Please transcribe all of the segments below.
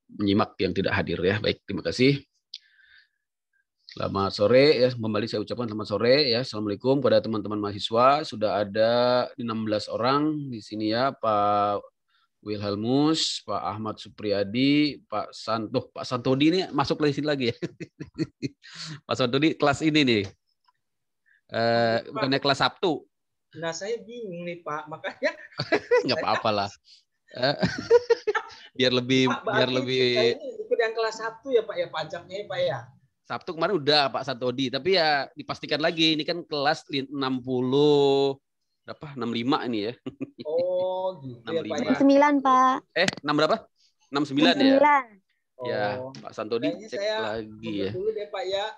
menyimak yang tidak hadir ya. Baik, terima kasih. Selamat sore ya, kembali saya ucapkan selamat sore ya. Assalamualaikum kepada teman-teman mahasiswa. Sudah ada 16 orang di sini ya, Pak Wilhelmus, Pak Ahmad Supriyadi, Pak Santodi ini masuk lagi sini lagi ya. Pak Santodi kelas ini nih. Bukannya kelas Sabtu. Nah, saya bingung nih Pak, makanya nggak apa-apa lah. biar lebih saya ini ikut yang kelas Sabtu ya Pak ya, pajaknya ya Pak ya. Sabtu kemarin udah Pak Santodi, tapi ya dipastikan lagi ini kan kelas 60 berapa? 65 ini ya. Oh, gitu 65. Ya Pak ya. 9 Pak. 6 berapa? 69 ya. Ya, Oh, Pak Santodi cek saya lagi ya. Dulu deh Pak ya.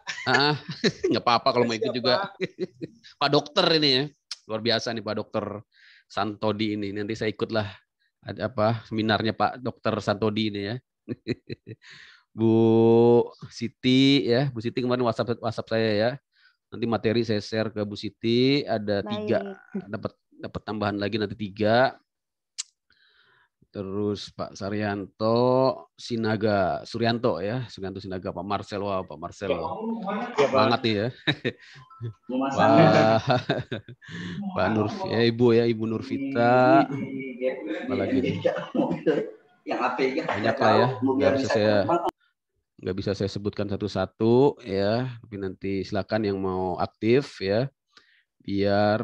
Nggak apa-apa kalau mau ikut juga. Pak dokter ini ya. Luar biasa nih Pak Dokter Santodi ini. Nanti saya ikutlah ada apa seminarnya Pak Dokter Santodi ini ya. Bu Siti ya, Bu Siti kemarin WhatsApp saya ya. Nanti materi saya share ke Bu Siti, ada 3, dapat tambahan lagi nanti 3. Terus Pak Suryanto ya, Suryanto Sinaga, Pak Marcel, wah Pak Marcel, banget nih ya. Pak Nur, ya Ibu Nurvita, apalagi nih. Banyak lah ya, nggak bisa saya sebutkan satu-satu ya, tapi nanti silakan yang mau aktif ya, biar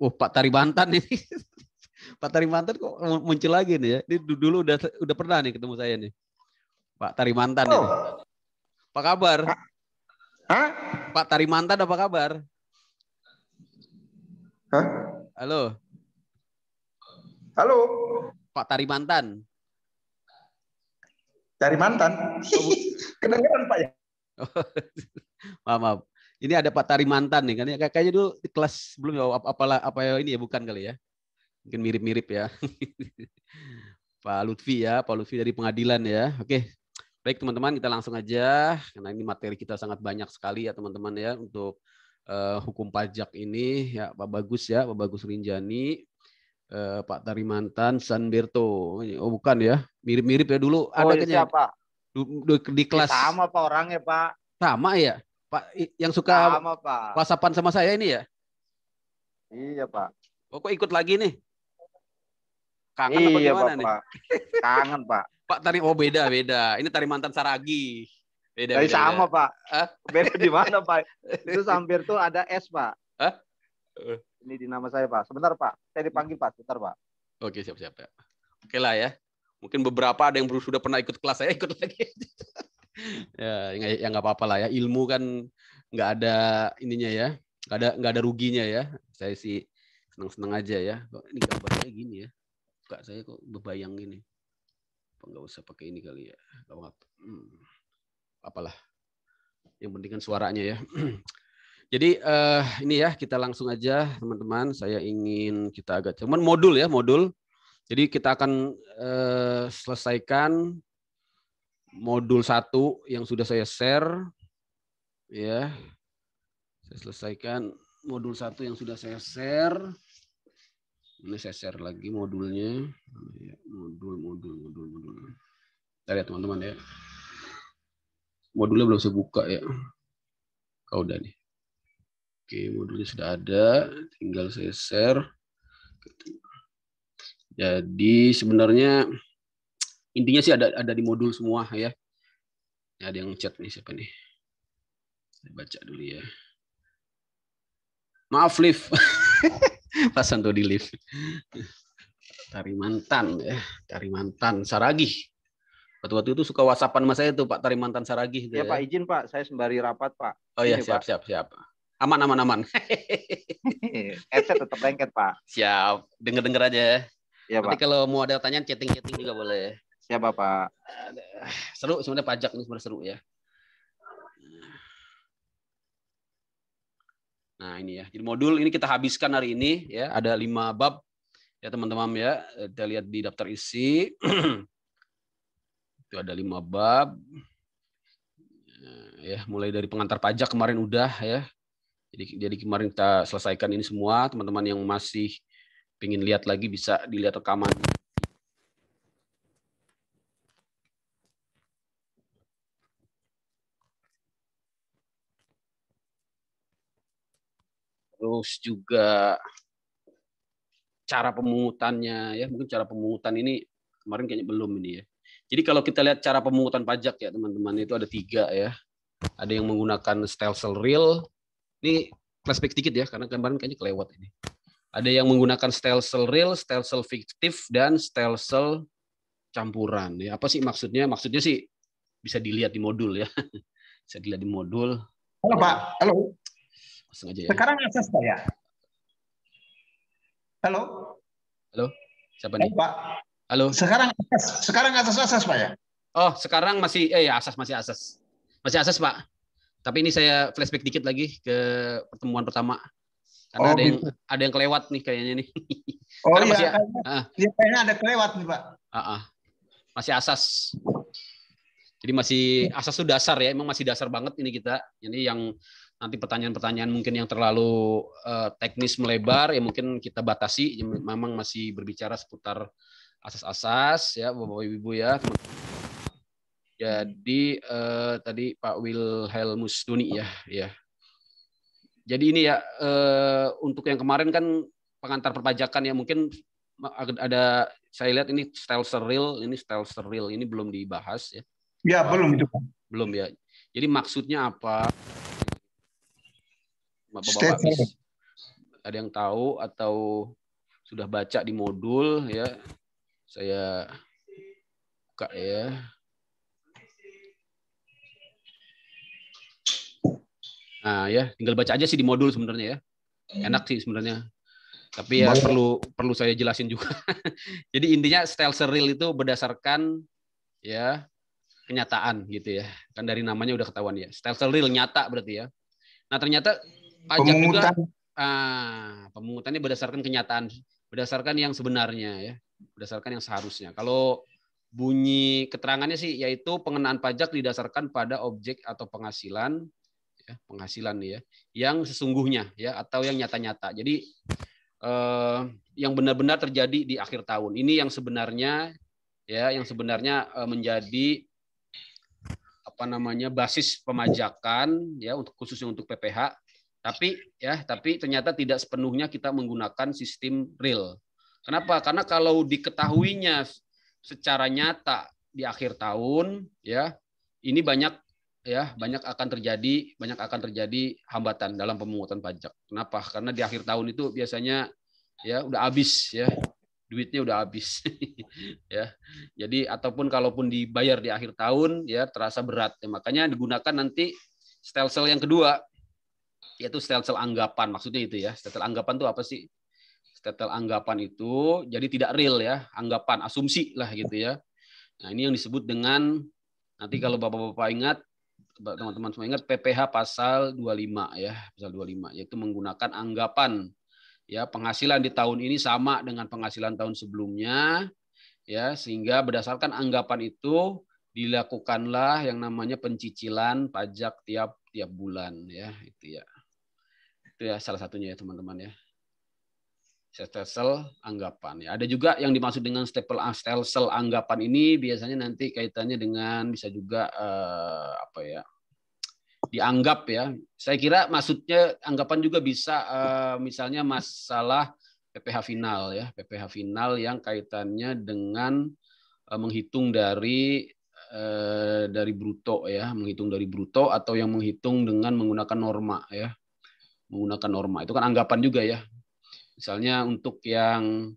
Pak Taribantan ini. Pak Tarimantan kok muncul lagi nih ya. Ini dulu udah pernah nih ketemu saya nih. Pak Tarimantan ini. Apa kabar? Hah? Pak Tarimantan apa kabar? Hah? Halo. Halo. Pak Tarimantan. Tarimantan. Kedengeran Pak ya? Maaf. Ini ada Pak Tarimantan nih kan ya. Kayaknya dulu di kelas sebelumnya apa ini ya, bukan kali ya. Mungkin mirip-mirip ya. Pak Lutfi ya, Pak Lutfi dari pengadilan ya. Oke, baik teman-teman, kita langsung aja karena ini materi kita sangat banyak sekali ya teman-teman ya untuk hukum pajak ini ya, Pak Bagus Rinjani, Pak Tarimantan, Sanberto. Oh bukan ya, mirip-mirip ya dulu. Ada kan ya di kelas. Sama Pak orangnya Pak. Sama ya, Pak yang suka WhatsAppan sama saya ini ya. Iya Pak. Oh kok ikut lagi nih? Kangen apa gimana nih? Kangen Pak. Pak beda. Ini Tarimantan Saragi. Beda. Sama Pak. Beda di mana Pak? Itu hampir tuh ada S Pak. Ini di nama saya Pak. Sebentar Pak. Saya dipanggil Pak. Sebentar Pak. Oke siap. Oke lah ya. Mungkin beberapa ada yang sudah pernah ikut kelas saya ikut lagi. ya nggak apa-apa lah ya. Ilmu kan nggak ada ininya ya. Nggak ada ruginya ya. Saya sih senang-senang aja ya. Ini gambarnya gini ya. Kak saya kok bebayang gini. Nggak usah pakai ini kali ya. Apalah. Yang penting kan suaranya ya. Jadi ini ya kita langsung aja teman-teman. Saya ingin kita agak cuman modul. Jadi kita akan selesaikan modul 1 yang sudah saya share. Ya. Saya selesaikan modul 1 yang sudah saya share. Ini saya share lagi modulnya. Modul. Kita lihat teman-teman ya. Modulnya belum saya buka ya. Udah nih. Oke, modulnya sudah ada. Tinggal saya share. Jadi sebenarnya intinya sih ada di modul semua ya. Ada yang chat nih siapa nih? Saya baca dulu ya. Maaf Liv. Pas Santodi lift. Tarimantan ya, Tarimantan Saragi. Waktu itu suka WhatsAppan sama saya tuh Pak Tarimantan Saragi. Ya Pak, izin Pak, saya sembari rapat Pak. Oh iya, siap. Aman. Headset tetap lengket Pak. Siap, denger aja. Ya Nanti Pak. kalau mau ada pertanyaan chatting juga boleh. Siap Pak. Seru sebenarnya pajak ini sebenarnya seru ya. Nah ini ya, jadi modul ini kita habiskan hari ini ya, ada 5 bab ya teman-teman ya, kita lihat di daftar isi itu ada 5 bab ya, mulai dari pengantar pajak kemarin udah ya, jadi kemarin kita selesaikan ini semua. Teman-teman yang masih pengen lihat lagi bisa dilihat rekaman Terus juga cara pemungutannya ya, mungkin cara pemungutan ini kemarin kayaknya belum ini ya. Jadi kalau kita lihat cara pemungutan pajak ya teman-teman, itu ada 3 ya. Ada yang menggunakan stelsel real. Ini flashback sedikit ya, karena kemarin kayaknya kelewat ini. Ada yang menggunakan stelsel real, stelsel fiktif, dan stelsel campuran. Ya, apa sih maksudnya? Maksudnya sih bisa dilihat di modul ya. Bisa dilihat di modul. Halo ya. Pak, halo. Aja, ya. Sekarang asas Pak ya? Halo. Halo, siapa nih? Pak. Halo. Sekarang asas Pak ya? Oh, sekarang masih ya asas, masih asas. Masih asas, Pak. Tapi ini saya flashback dikit lagi ke pertemuan pertama. Karena ada yang kelewat nih kayaknya nih. Oh iya, kayaknya ada kelewat nih, Pak. Masih asas. Jadi masih asas itu dasar ya, emang masih dasar banget ini kita. Ini yang nanti pertanyaan-pertanyaan mungkin yang terlalu teknis melebar ya mungkin kita batasi. Memang masih berbicara seputar asas-asas ya, Bapak-Ibu ya. Jadi tadi Pak Wilhelmus Duni ya. Jadi ini ya untuk yang kemarin kan pengantar perpajakan ya mungkin ada saya lihat ini stelsel real, ini belum dibahas ya. Ya, belum itu, Pak. Belum ya. Jadi maksudnya apa? Bapak-bapak ada yang tahu atau sudah baca di modul ya? Saya buka ya. Nah ya, tinggal baca aja sih di modul sebenarnya ya. Enak sih sebenarnya. Tapi ya perlu saya jelasin juga. Jadi intinya stelsel real itu berdasarkan ya kenyataan gitu ya. Kan dari namanya udah ketahuan ya. Stelsel real nyata berarti ya. Nah, ternyata pajak juga pemungutannya berdasarkan kenyataan, berdasarkan yang sebenarnya ya, berdasarkan yang seharusnya. Kalau bunyi keterangannya sih yaitu pengenaan pajak didasarkan pada objek atau penghasilan ya, yang sesungguhnya ya atau yang nyata-nyata. Jadi yang benar-benar terjadi di akhir tahun. Ini yang sebenarnya ya, yang sebenarnya menjadi basis pemajakan ya untuk khususnya untuk PPH. Tapi ternyata tidak sepenuhnya kita menggunakan sistem real. Kenapa? Karena kalau diketahuinya secara nyata di akhir tahun ya, ini banyak akan terjadi hambatan dalam pemungutan pajak. Kenapa? Karena di akhir tahun itu biasanya ya udah habis ya. Duitnya udah habis ya. Jadi ataupun kalaupun dibayar di akhir tahun ya terasa berat. Ya, makanya digunakan nanti stelsel yang kedua yaitu stelsel anggapan. Maksudnya itu ya. Stelsel anggapan itu apa sih? Stelsel anggapan itu jadi tidak real ya, anggapan, asumsi lah gitu ya. Nah, ini yang disebut dengan nanti kalau Bapak-bapak ingat, teman-teman semua ingat PPH pasal 25 ya, pasal 25 yaitu menggunakan anggapan. Ya, penghasilan di tahun ini sama dengan penghasilan tahun sebelumnya ya, sehingga berdasarkan anggapan itu dilakukanlah yang namanya pencicilan pajak tiap bulan ya, itu ya salah satunya ya teman-teman ya, stelsel anggapan ya. Ada juga yang dimaksud dengan stelsel anggapan ini biasanya nanti kaitannya dengan bisa juga dianggap ya. Saya kira maksudnya anggapan juga bisa misalnya masalah PPH final ya, PPH final yang kaitannya dengan menghitung dari bruto ya, menghitung dari bruto atau yang menghitung dengan menggunakan norma ya. Menggunakan norma itu kan anggapan juga ya. Misalnya untuk yang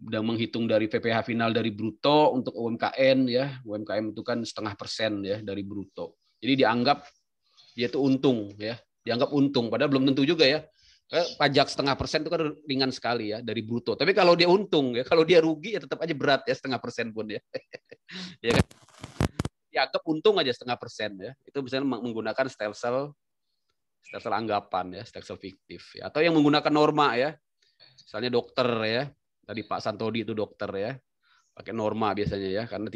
udah menghitung dari PPH final dari bruto untuk UMKM ya, UMKM itu kan 0,5% ya dari bruto. Jadi dianggap dia itu untung ya, dianggap untung padahal belum tentu juga ya. Pajak 0,5% itu kan ringan sekali ya dari bruto. Tapi kalau dia untung ya, kalau dia rugi ya tetap aja berat ya 0,5% pun ya. Ya kan? Dianggap untung aja 0,5% ya. Itu misalnya menggunakan stelsel anggapan ya, stelsel fiktif ya. Atau yang menggunakan norma ya. Misalnya dokter ya. Tadi Pak Santodi itu dokter ya. Pakai norma biasanya ya karena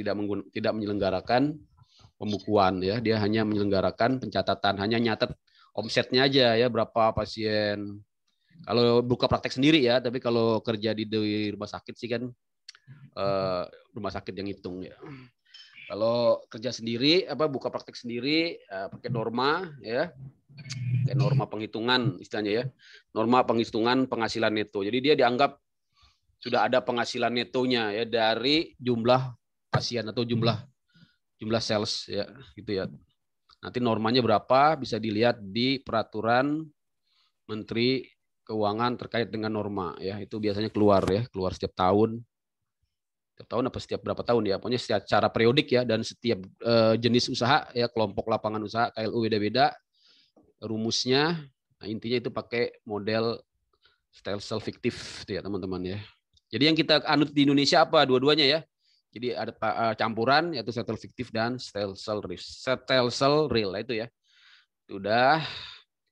tidak menyelenggarakan pembukuan ya, dia hanya menyelenggarakan pencatatan, hanya nyatet omsetnya aja ya, berapa pasien. Kalau buka praktek sendiri ya, tapi kalau kerja di rumah sakit sih kan rumah sakit yang hitung ya. Kalau kerja sendiri buka praktek sendiri pakai norma ya. Kayak norma penghitungan istilahnya ya. Norma penghitungan penghasilan neto. Jadi dia dianggap sudah ada penghasilan netonya ya dari jumlah pasien atau jumlah sales ya gitu ya. Nanti normanya berapa bisa dilihat di peraturan Menteri Keuangan terkait dengan norma ya. Itu biasanya keluar setiap tahun. Setiap tahun apa setiap berapa tahun ya. Pokoknya secara periodik ya, dan setiap jenis usaha ya, kelompok lapangan usaha KLU beda-beda rumusnya. Nah, intinya itu pakai model stelsel fiktif ya teman-teman ya. Jadi yang kita anut di Indonesia apa? Dua-duanya ya. Jadi ada campuran yaitu stelsel fiktif dan stelsel real itu ya. Sudah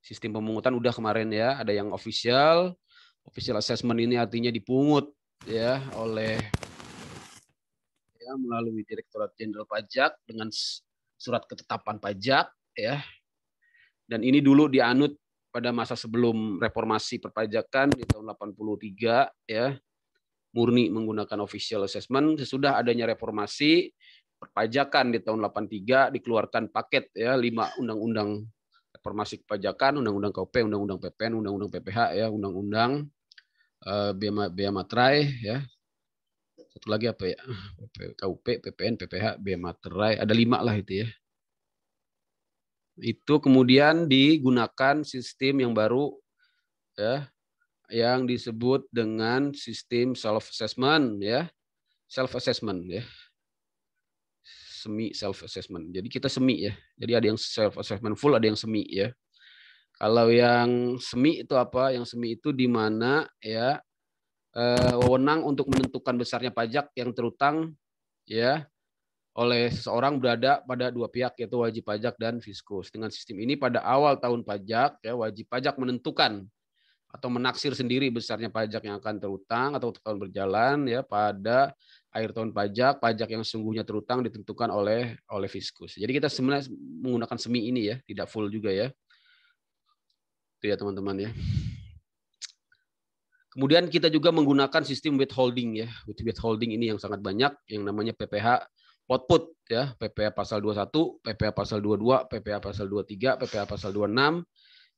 sistem pemungutan udah kemarin ya, ada yang official assessment ini artinya dipungut ya oleh ya melalui Direktorat Jenderal Pajak dengan surat ketetapan pajak ya. Dan ini dulu dianut pada masa sebelum reformasi perpajakan di tahun 83 ya. Murni menggunakan official assessment. Sesudah adanya reformasi perpajakan di tahun 83 dikeluarkan paket ya 5 undang-undang reformasi perpajakan, undang-undang KUP, undang-undang PPN, undang-undang PPH ya, undang-undang Bea Materai ya. Satu lagi apa ya? KUP, PPN, PPH, Bea Materai, ada 5 lah itu ya. Itu kemudian digunakan sistem yang baru ya, yang disebut dengan sistem self assessment ya. Self assessment ya. Semi self assessment. Jadi kita semi ya. Jadi ada yang self assessment full, ada yang semi ya. Kalau yang semi itu apa? Yang semi itu di mana ya wewenang untuk menentukan besarnya pajak yang terutang ya oleh seseorang berada pada dua pihak, yaitu wajib pajak dan fiskus. Dengan sistem ini pada awal tahun pajak ya wajib pajak menentukan atau menaksir sendiri besarnya pajak yang akan terutang atau tahun berjalan ya. Pada akhir tahun pajak yang sesungguhnya terutang ditentukan oleh fiskus. Jadi kita sebenarnya menggunakan semi ini ya, tidak full juga ya. Itu ya teman-teman ya. Kemudian kita juga menggunakan sistem withholding ya. Withholding ini yang sangat banyak, yang namanya PPH output ya, PPH pasal 21, PPH pasal 22, PPH pasal 23, PPH pasal 26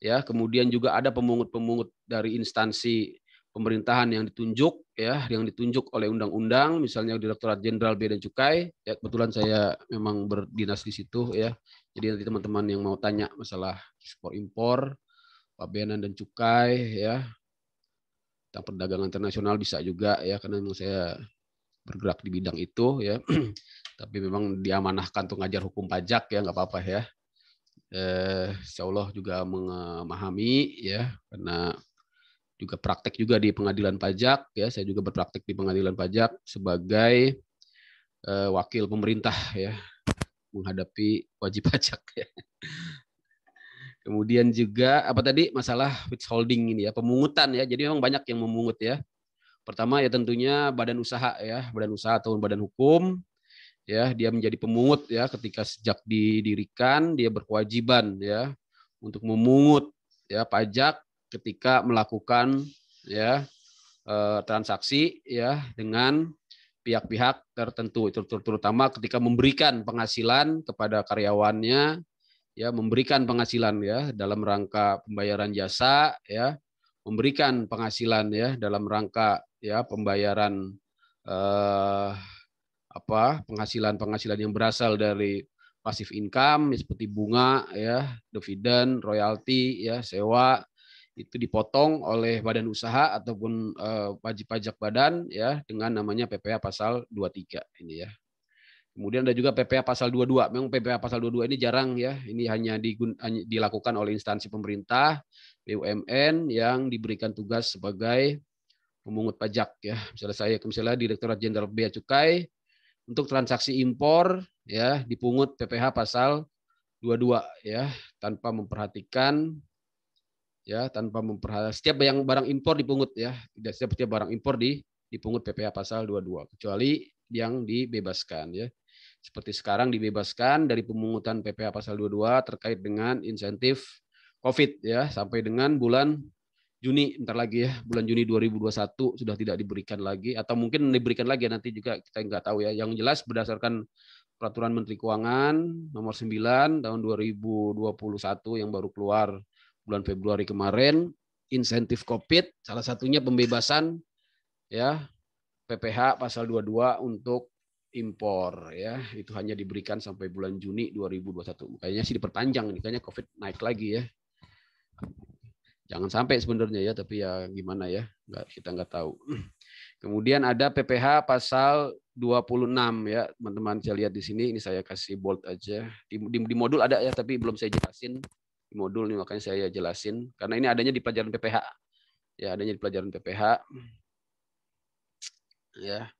ya. Kemudian juga ada pemungut-pemungut dari instansi pemerintahan yang ditunjuk ya, yang ditunjuk oleh undang-undang, misalnya Direktorat Jenderal Bea dan Cukai ya. Kebetulan saya memang berdinas di situ ya. Jadi nanti teman-teman yang mau tanya masalah ekspor impor, pabeanan dan cukai ya, tentang perdagangan internasional bisa juga ya, karena memang saya bergerak di bidang itu ya. Tapi memang diamanahkan untuk ngajar hukum pajak ya, nggak apa-apa ya. Insya Allah juga memahami ya, karena juga praktek juga di pengadilan pajak ya. Saya juga berpraktek di pengadilan pajak sebagai wakil pemerintah ya, menghadapi wajib pajak ya. Kemudian juga apa tadi masalah withholding ini ya, pemungutan ya. Jadi memang banyak yang memungut ya. Pertama ya tentunya badan usaha ya, badan usaha atau badan hukum ya, dia menjadi pemungut ya. Ketika sejak didirikan dia berkewajiban ya untuk memungut ya pajak ketika melakukan ya transaksi ya dengan pihak-pihak tertentu, itu terutama ketika memberikan penghasilan kepada karyawannya ya, memberikan penghasilan ya dalam rangka pembayaran jasa ya, memberikan penghasilan ya dalam rangka ya pembayaran penghasilan yang berasal dari passive income seperti bunga ya, dividen, royalti ya, sewa, itu dipotong oleh badan usaha ataupun wajib pajak badan ya dengan namanya PPh pasal 23 ini ya. Kemudian ada juga PPh pasal 22. Memang PPh pasal 22 ini jarang ya. Ini hanya dilakukan oleh instansi pemerintah, BUMN yang diberikan tugas sebagai pemungut pajak ya. Misalnya Direktorat Jenderal Bea Cukai, untuk transaksi impor ya dipungut PPh pasal 22 ya, tanpa memperhatikan setiap yang barang impor dipungut ya. Tidak setiap barang impor dipungut PPh pasal 22 kecuali yang dibebaskan ya. Seperti sekarang dibebaskan dari pemungutan PPh pasal 22 terkait dengan insentif COVID ya, sampai dengan bulan Juni, bentar lagi ya, bulan Juni 2021 sudah tidak diberikan lagi, atau mungkin diberikan lagi nanti juga kita nggak tahu ya. Yang jelas berdasarkan Peraturan Menteri Keuangan nomor 9 tahun 2021 yang baru keluar bulan Februari kemarin, insentif COVID, salah satunya pembebasan ya PPh pasal 22 untuk impor ya. Itu hanya diberikan sampai bulan Juni 2021. Kayaknya sih diperpanjang nih, kayaknya COVID naik lagi ya. Jangan sampai sebenarnya ya, tapi ya gimana ya, kita nggak tahu. Kemudian ada PPh pasal 26 ya, teman-teman saya lihat di sini, ini saya kasih bold aja. Di modul ada ya, tapi belum saya jelasin. Di modul ini makanya saya jelasin, karena ini adanya di pelajaran PPh. Ya, adanya di pelajaran PPh. Ya.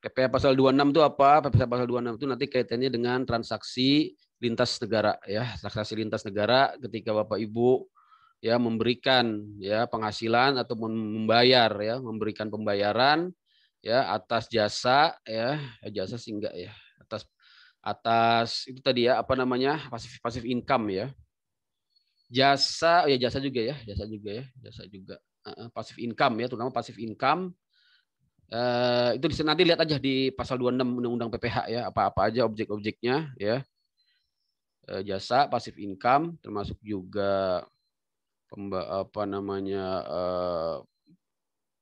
PPh pasal 26 itu apa? PPh pasal 26 itu nanti kaitannya dengan transaksi lintas negara ya, transaksi lintas negara ketika Bapak Ibu ya memberikan ya penghasilan atau membayar ya, memberikan pembayaran ya atas jasa ya, jasa sih enggak ya, atas itu tadi ya apa namanya, pasif income ya. Jasa ya, jasa juga ya, jasa juga pasif income ya, terutama pasif income. Itu nanti lihat aja di pasal 26 Undang-Undang PPh ya, apa-apa aja objek-objeknya ya. Jasa pasif income termasuk juga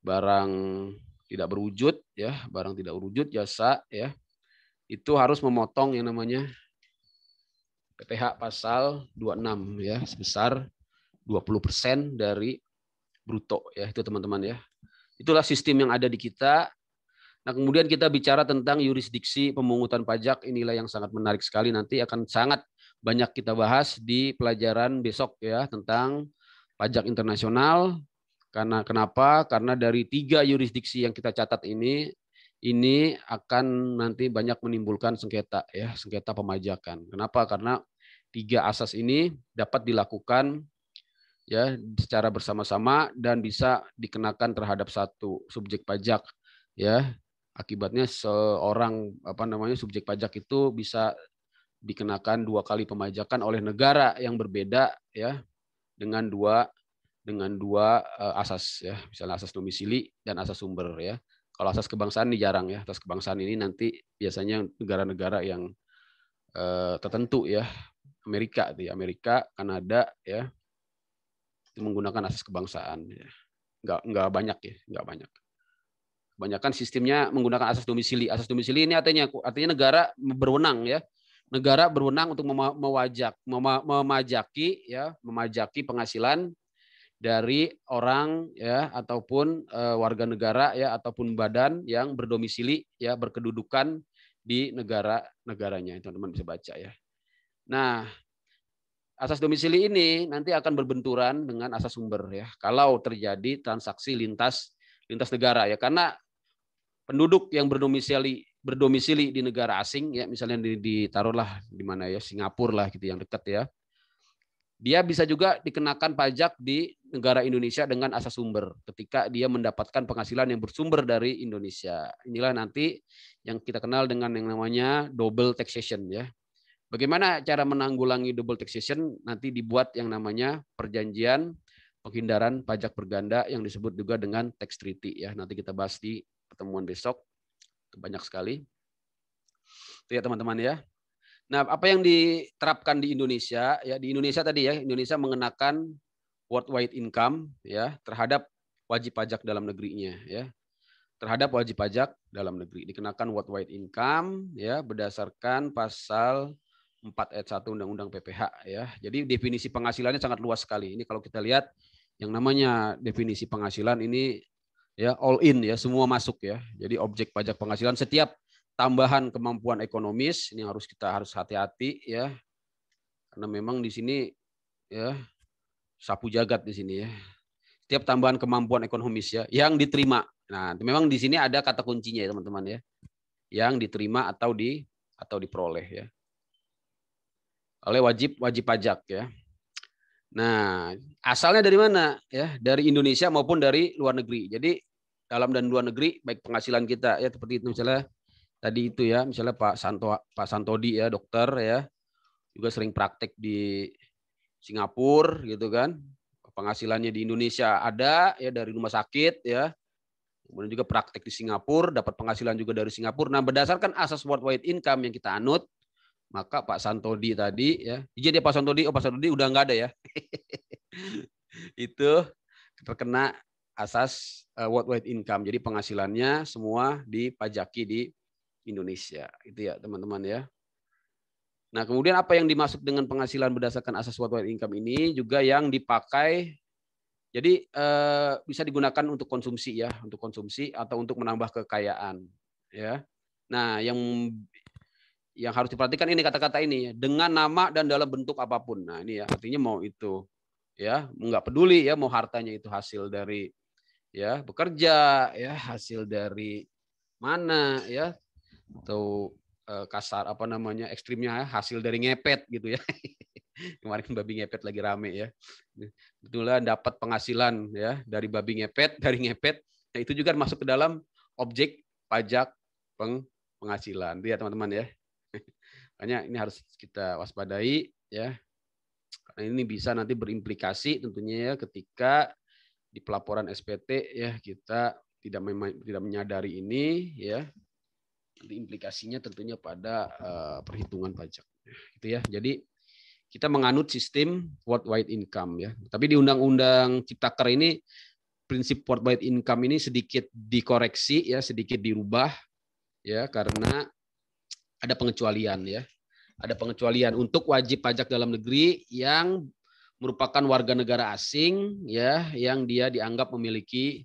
barang tidak berwujud ya, barang tidak berwujud jasa ya. Itu harus memotong yang namanya PPh pasal 26 ya, sebesar 20% dari bruto ya, itu teman-teman ya. Itulah sistem yang ada di kita. Nah, kemudian kita bicara tentang yurisdiksi pemungutan pajak. Inilah yang sangat menarik sekali, nanti akan sangat banyak kita bahas di pelajaran besok ya tentang pajak internasional. Kenapa? Karena dari 3 yurisdiksi yang kita catat ini akan nanti banyak menimbulkan sengketa ya, sengketa pemajakan. Kenapa? Karena 3 asas ini dapat dilakukan ya secara bersama-sama dan bisa dikenakan terhadap satu subjek pajak ya. Akibatnya seorang subjek pajak itu bisa dikenakan 2 kali pemajakan oleh negara yang berbeda ya, dengan dua asas ya, misalnya asas domisili dan asas sumber ya. Kalau asas kebangsaan ini jarang ya. Asas kebangsaan ini nanti biasanya negara-negara yang tertentu ya, Amerika, Kanada ya, itu menggunakan asas kebangsaan ya. Nggak banyak ya, nggak banyak. Kebanyakan sistemnya menggunakan asas domisili. Asas domisili ini artinya negara berwenang ya. Negara berwenang untuk memajaki penghasilan dari orang ya ataupun warga negara ya ataupun badan yang berdomisili ya, berkedudukan di negaranya. Teman-teman bisa baca ya. Nah, asas domisili ini nanti akan berbenturan dengan asas sumber ya, kalau terjadi transaksi lintas negara ya, karena penduduk yang berdomisili di negara asing ya, misalnya ditaruhlah di mana ya, Singapura lah gitu yang dekat ya. Dia bisa juga dikenakan pajak di negara Indonesia dengan asas sumber ketika dia mendapatkan penghasilan yang bersumber dari Indonesia. Inilah nanti yang kita kenal dengan yang namanya double taxation ya. Bagaimana cara menanggulangi double taxation? Nanti dibuat yang namanya perjanjian penghindaran pajak berganda yang disebut juga dengan tax treaty ya. Nanti kita bahas di pertemuan besok. Banyak sekali. Itu ya teman-teman ya. Nah, apa yang diterapkan di Indonesia ya, di Indonesia tadi ya, Indonesia mengenakan worldwide income ya terhadap wajib pajak dalam negerinya ya. Terhadap wajib pajak dalam negeri dikenakan worldwide income ya berdasarkan pasal 4 ayat 1 Undang-Undang PPh ya. Jadi definisi penghasilannya sangat luas sekali. Ini kalau kita lihat yang namanya definisi penghasilan ini ya all in ya, semua masuk ya. Jadi objek pajak penghasilan setiap tambahan kemampuan ekonomis ini kita harus hati-hati ya. Karena memang di sini ya sapu jagat di sini ya. Setiap tambahan kemampuan ekonomis ya yang diterima. Nah, memang di sini ada kata kuncinya ya teman-teman ya. Yang diterima atau diperoleh ya. Oleh wajib pajak ya. Nah, asalnya dari mana ya? Dari Indonesia maupun dari luar negeri. Jadi dalam dan luar negeri baik penghasilan kita ya seperti itu misalnya tadi itu ya, misalnya Pak Santodi ya, dokter ya, juga sering praktek di Singapura gitu kan. Penghasilannya di Indonesia ada ya dari rumah sakit ya. Kemudian juga praktek di Singapura, dapat penghasilan juga dari Singapura. Nah, berdasarkan asas worldwide income yang kita anut maka Pak Santodi tadi ya, izin ya Pak Santodi, Pak Santodi udah nggak ada ya. Itu terkena asas worldwide income. Jadi penghasilannya semua dipajaki di Indonesia. Itu ya teman-teman ya. Nah, kemudian apa yang dimaksud dengan penghasilan berdasarkan asas worldwide income ini juga yang dipakai, jadi bisa digunakan untuk konsumsi ya, untuk konsumsi atau untuk menambah kekayaan ya. Nah, yang harus diperhatikan ini kata-kata ini, dengan nama dan dalam bentuk apapun. Nah, ini ya artinya mau itu ya, nggak peduli ya mau hartanya itu hasil dari ya bekerja ya, hasil dari mana ya, atau kasar apa namanya ekstrimnya hasil dari ngepet gitu ya. Kemarin babi ngepet lagi rame ya. Itulah dapat penghasilan ya dari babi ngepet, dari ngepet. Nah, itu juga masuk ke dalam objek pajak penghasilan. Itu ya teman-teman ya. Makanya ini harus kita waspadai ya. Karena ini bisa nanti berimplikasi tentunya ya ketika di pelaporan SPT ya kita tidak menyadari ini ya. Nanti implikasinya tentunya pada perhitungan pajak. Itu ya. Jadi kita menganut sistem worldwide income ya. Tapi di Undang-Undang Ciptaker ini prinsip worldwide income ini sedikit dikoreksi ya, sedikit dirubah ya karena ada pengecualian ya. Ada pengecualian untuk wajib pajak dalam negeri yang merupakan warga negara asing ya, yang dia dianggap memiliki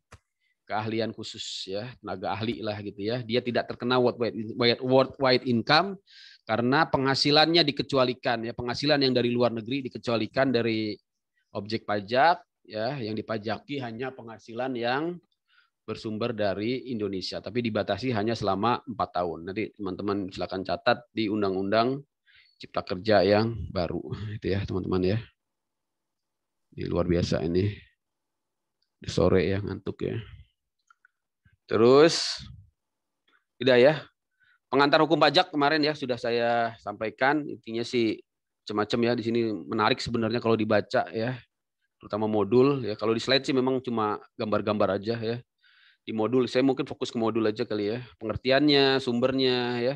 keahlian khusus ya, tenaga ahli lah gitu ya. Dia tidak terkena worldwide income karena penghasilannya dikecualikan ya, penghasilan yang dari luar negeri dikecualikan dari objek pajak ya, yang dipajaki hanya penghasilan yang bersumber dari Indonesia, tapi dibatasi hanya selama 4 tahun. Nanti teman-teman silakan catat di Undang-Undang Cipta Kerja yang baru itu ya teman-teman ya. Ini luar biasa ini. Di sore ya ngantuk ya. Terus tidak ya. Pengantar hukum pajak kemarin ya sudah saya sampaikan, intinya sih macam-macam ya, di sini menarik sebenarnya kalau dibaca ya. Terutama modul ya. Kalau di slide sih memang cuma gambar-gambar aja ya. Di modul saya mungkin fokus ke modul aja kali ya. Pengertiannya, sumbernya ya.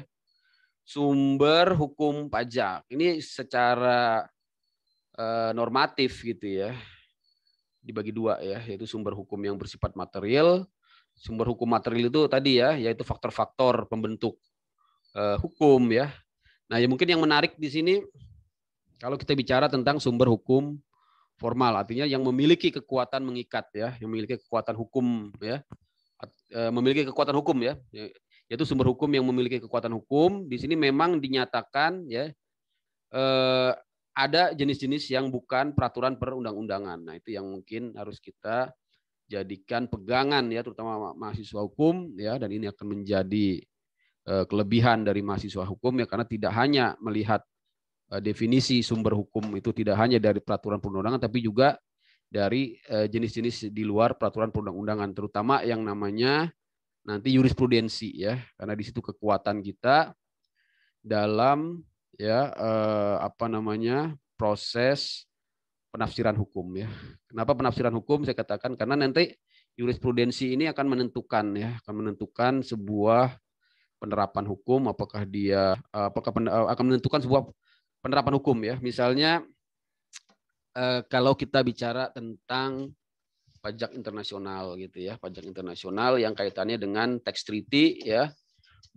Sumber hukum pajak. Ini secara normatif gitu ya. Dibagi dua ya, yaitu sumber hukum yang bersifat material. Sumber hukum material itu tadi ya, yaitu faktor-faktor pembentuk hukum ya. Nah, ya mungkin yang menarik di sini kalau kita bicara tentang sumber hukum formal, artinya yang memiliki kekuatan mengikat ya, yang memiliki kekuatan hukum ya, memiliki kekuatan hukum ya, yaitu sumber hukum yang memiliki kekuatan hukum. Di sini memang dinyatakan ya ada jenis-jenis yang bukan peraturan perundang-undangan. Nah, itu yang mungkin harus kita jadikan pegangan ya, terutama mahasiswa hukum ya, dan ini akan menjadi kelebihan dari mahasiswa hukum ya, karena tidak hanya melihat definisi sumber hukum itu tidak hanya dari peraturan perundang-undangan, tapi juga dari jenis-jenis di luar peraturan perundang-undangan, terutama yang namanya nanti jurisprudensi ya, karena di situ kekuatan kita dalam ya apa namanya proses penafsiran hukum ya. Kenapa penafsiran hukum saya katakan? Karena nanti jurisprudensi ini akan menentukan ya, akan menentukan sebuah penerapan hukum, apakah dia akan menentukan sebuah penerapan hukum ya. Misalnya kalau kita bicara tentang pajak internasional gitu ya, pajak internasional yang kaitannya dengan tax treaty ya.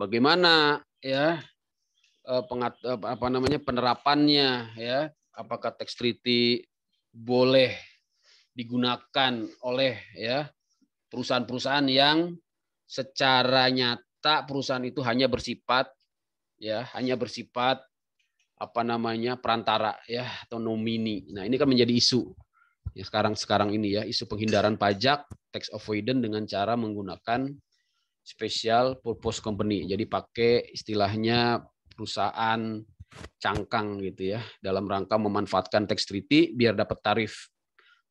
Bagaimana ya penerapannya ya, apakah tax treaty boleh digunakan oleh ya perusahaan-perusahaan yang secara nyata perusahaan itu hanya bersifat apa namanya perantara ya atau nomini. Nah, ini kan menjadi isu ya sekarang ini ya, isu penghindaran pajak, tax avoidance dengan cara menggunakan special purpose company. Jadi pakai istilahnya perusahaan cangkang gitu ya, dalam rangka memanfaatkan tax treaty biar dapat tarif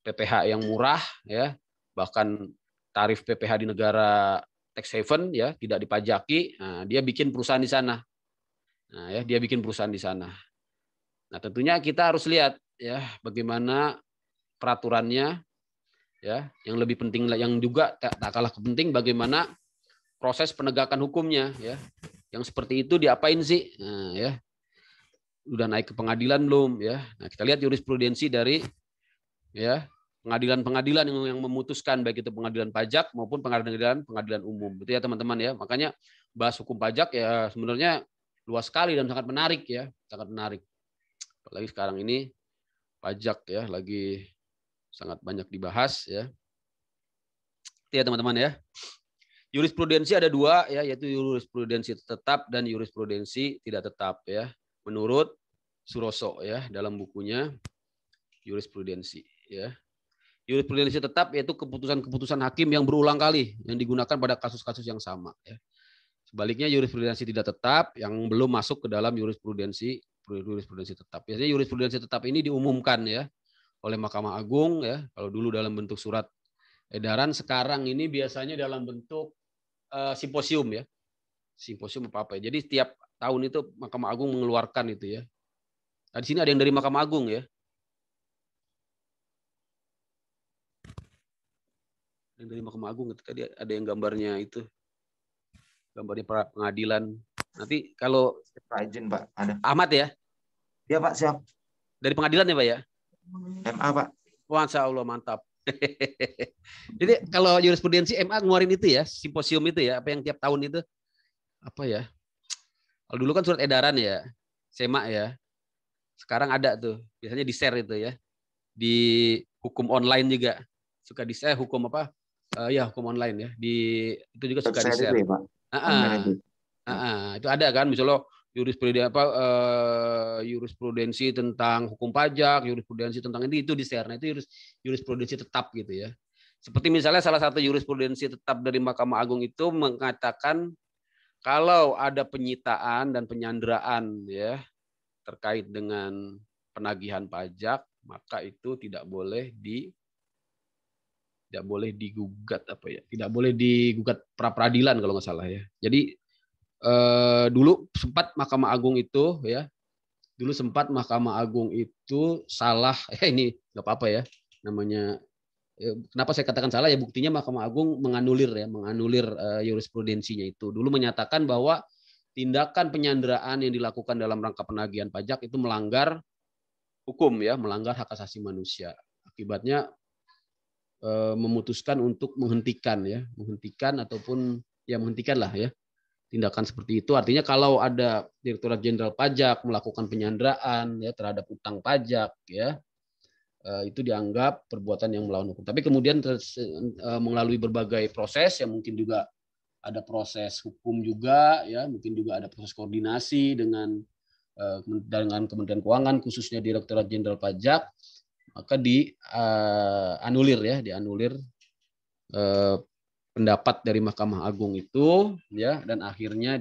PPh yang murah ya, bahkan tarif PPh di negara tax haven ya, tidak dipajaki. Nah, dia bikin perusahaan di sana. Nah, ya, dia bikin perusahaan di sana. Nah, tentunya kita harus lihat ya bagaimana peraturannya ya, yang lebih penting yang juga tak kalah penting bagaimana proses penegakan hukumnya ya. Yang seperti itu diapain sih? Nah, ya. udah naik ke pengadilan belum ya. Nah, kita lihat jurisprudensi dari ya pengadilan-pengadilan yang memutuskan baik itu pengadilan pajak maupun pengadilan umum. Itu ya teman-teman ya. Makanya bahas hukum pajak ya sebenarnya luas sekali dan sangat menarik ya, sangat menarik. Apalagi sekarang ini pajak ya lagi sangat banyak dibahas ya. Itu ya teman-teman ya. Jurisprudensi ada dua ya, yaitu jurisprudensi tetap dan jurisprudensi tidak tetap ya. Menurut Suroso ya dalam bukunya jurisprudensi ya. Jurisprudensi tetap yaitu keputusan-keputusan hakim yang berulang kali yang digunakan pada kasus-kasus yang sama ya. Sebaliknya jurisprudensi tidak tetap yang belum masuk ke dalam jurisprudensi tetap. Biasanya jurisprudensi tetap ini diumumkan ya oleh Mahkamah Agung ya. Kalau dulu dalam bentuk surat edaran, sekarang ini biasanya dalam bentuk simposium ya. Simposium apa ya. Jadi setiap tahun itu Mahkamah Agung mengeluarkan itu ya. Nah, di sini ada yang dari Mahkamah Agung ya. Yang dari Mahkamah Agung itu tadi ada yang gambarnya itu. Gambarnya para pengadilan. Nanti kalau izin Pak, ada. Ahmad ya? Iya Pak, siap. Dari pengadilan ya Pak ya? MA Pak. Masya Allah mantap. Jadi kalau jurisprudensi MA ngeluarin itu ya, simposium itu ya, apa yang tiap tahun itu apa ya? Kalau dulu kan surat edaran ya, SEMA ya. Sekarang ada tuh, biasanya di-share itu ya. Di hukum online juga suka di-share hukum apa? Ya hukum online ya. Itu juga suka di-share. Itu ada kan, misalnya jurisprudensi tentang hukum pajak, jurisprudensi tentang itu di-share. Nah, itu jurisprudensi tetap gitu ya. Seperti misalnya salah satu jurisprudensi tetap dari Mahkamah Agung itu mengatakan kalau ada penyitaan dan penyanderaan ya terkait dengan penagihan pajak, maka itu tidak boleh digugat apa ya? Tidak boleh digugat pra peradilan kalau nggak salah ya. Jadi dulu sempat Mahkamah Agung itu ya, Mahkamah Agung itu salah, ini nggak apa-apa ya, namanya. Kenapa saya katakan salah ya, buktinya Mahkamah Agung menganulir jurisprudensinya itu. Dulu menyatakan bahwa tindakan penyanderaan yang dilakukan dalam rangka penagihan pajak itu melanggar hukum ya, melanggar hak asasi manusia. Akibatnya memutuskan untuk menghentikan lah ya tindakan seperti itu. Artinya kalau ada Direktorat Jenderal Pajak melakukan penyanderaan ya terhadap utang pajak ya, itu dianggap perbuatan yang melawan hukum. Tapi kemudian melalui berbagai proses yang mungkin juga ada proses hukum juga ya, mungkin juga ada proses koordinasi dengan Kementerian Keuangan khususnya Direktorat Jenderal Pajak, maka dianulir pendapat dari Mahkamah Agung itu ya, dan akhirnya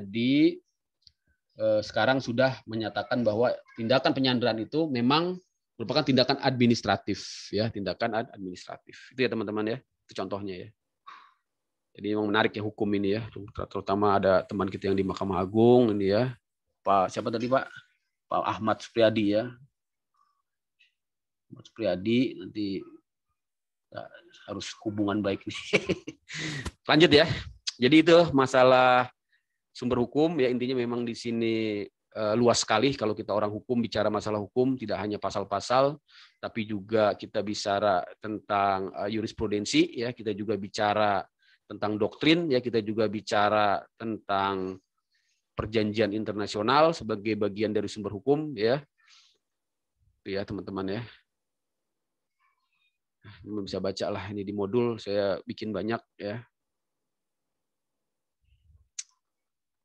sekarang sudah menyatakan bahwa tindakan penyanderaan itu memang merupakan tindakan administratif ya, tindakan administratif. Itu ya teman-teman ya, itu contohnya ya. Jadi memang menarik ya hukum ini ya, terutama ada teman kita yang di Mahkamah Agung ini ya, Pak siapa tadi Pak Ahmad Supriyadi ya. Ahmad Supriyadi nanti ya, harus hubungan baik nih. Lanjut ya. Jadi itu masalah sumber hukum ya, intinya memang di sini luas sekali kalau kita orang hukum bicara masalah hukum, tidak hanya pasal-pasal, tapi juga kita bicara tentang jurisprudensi ya, kita juga bicara tentang doktrin ya, kita juga bicara tentang perjanjian internasional sebagai bagian dari sumber hukum ya. Itu ya teman-teman ya. Belum bisa baca lah ini di modul saya bikin banyak ya.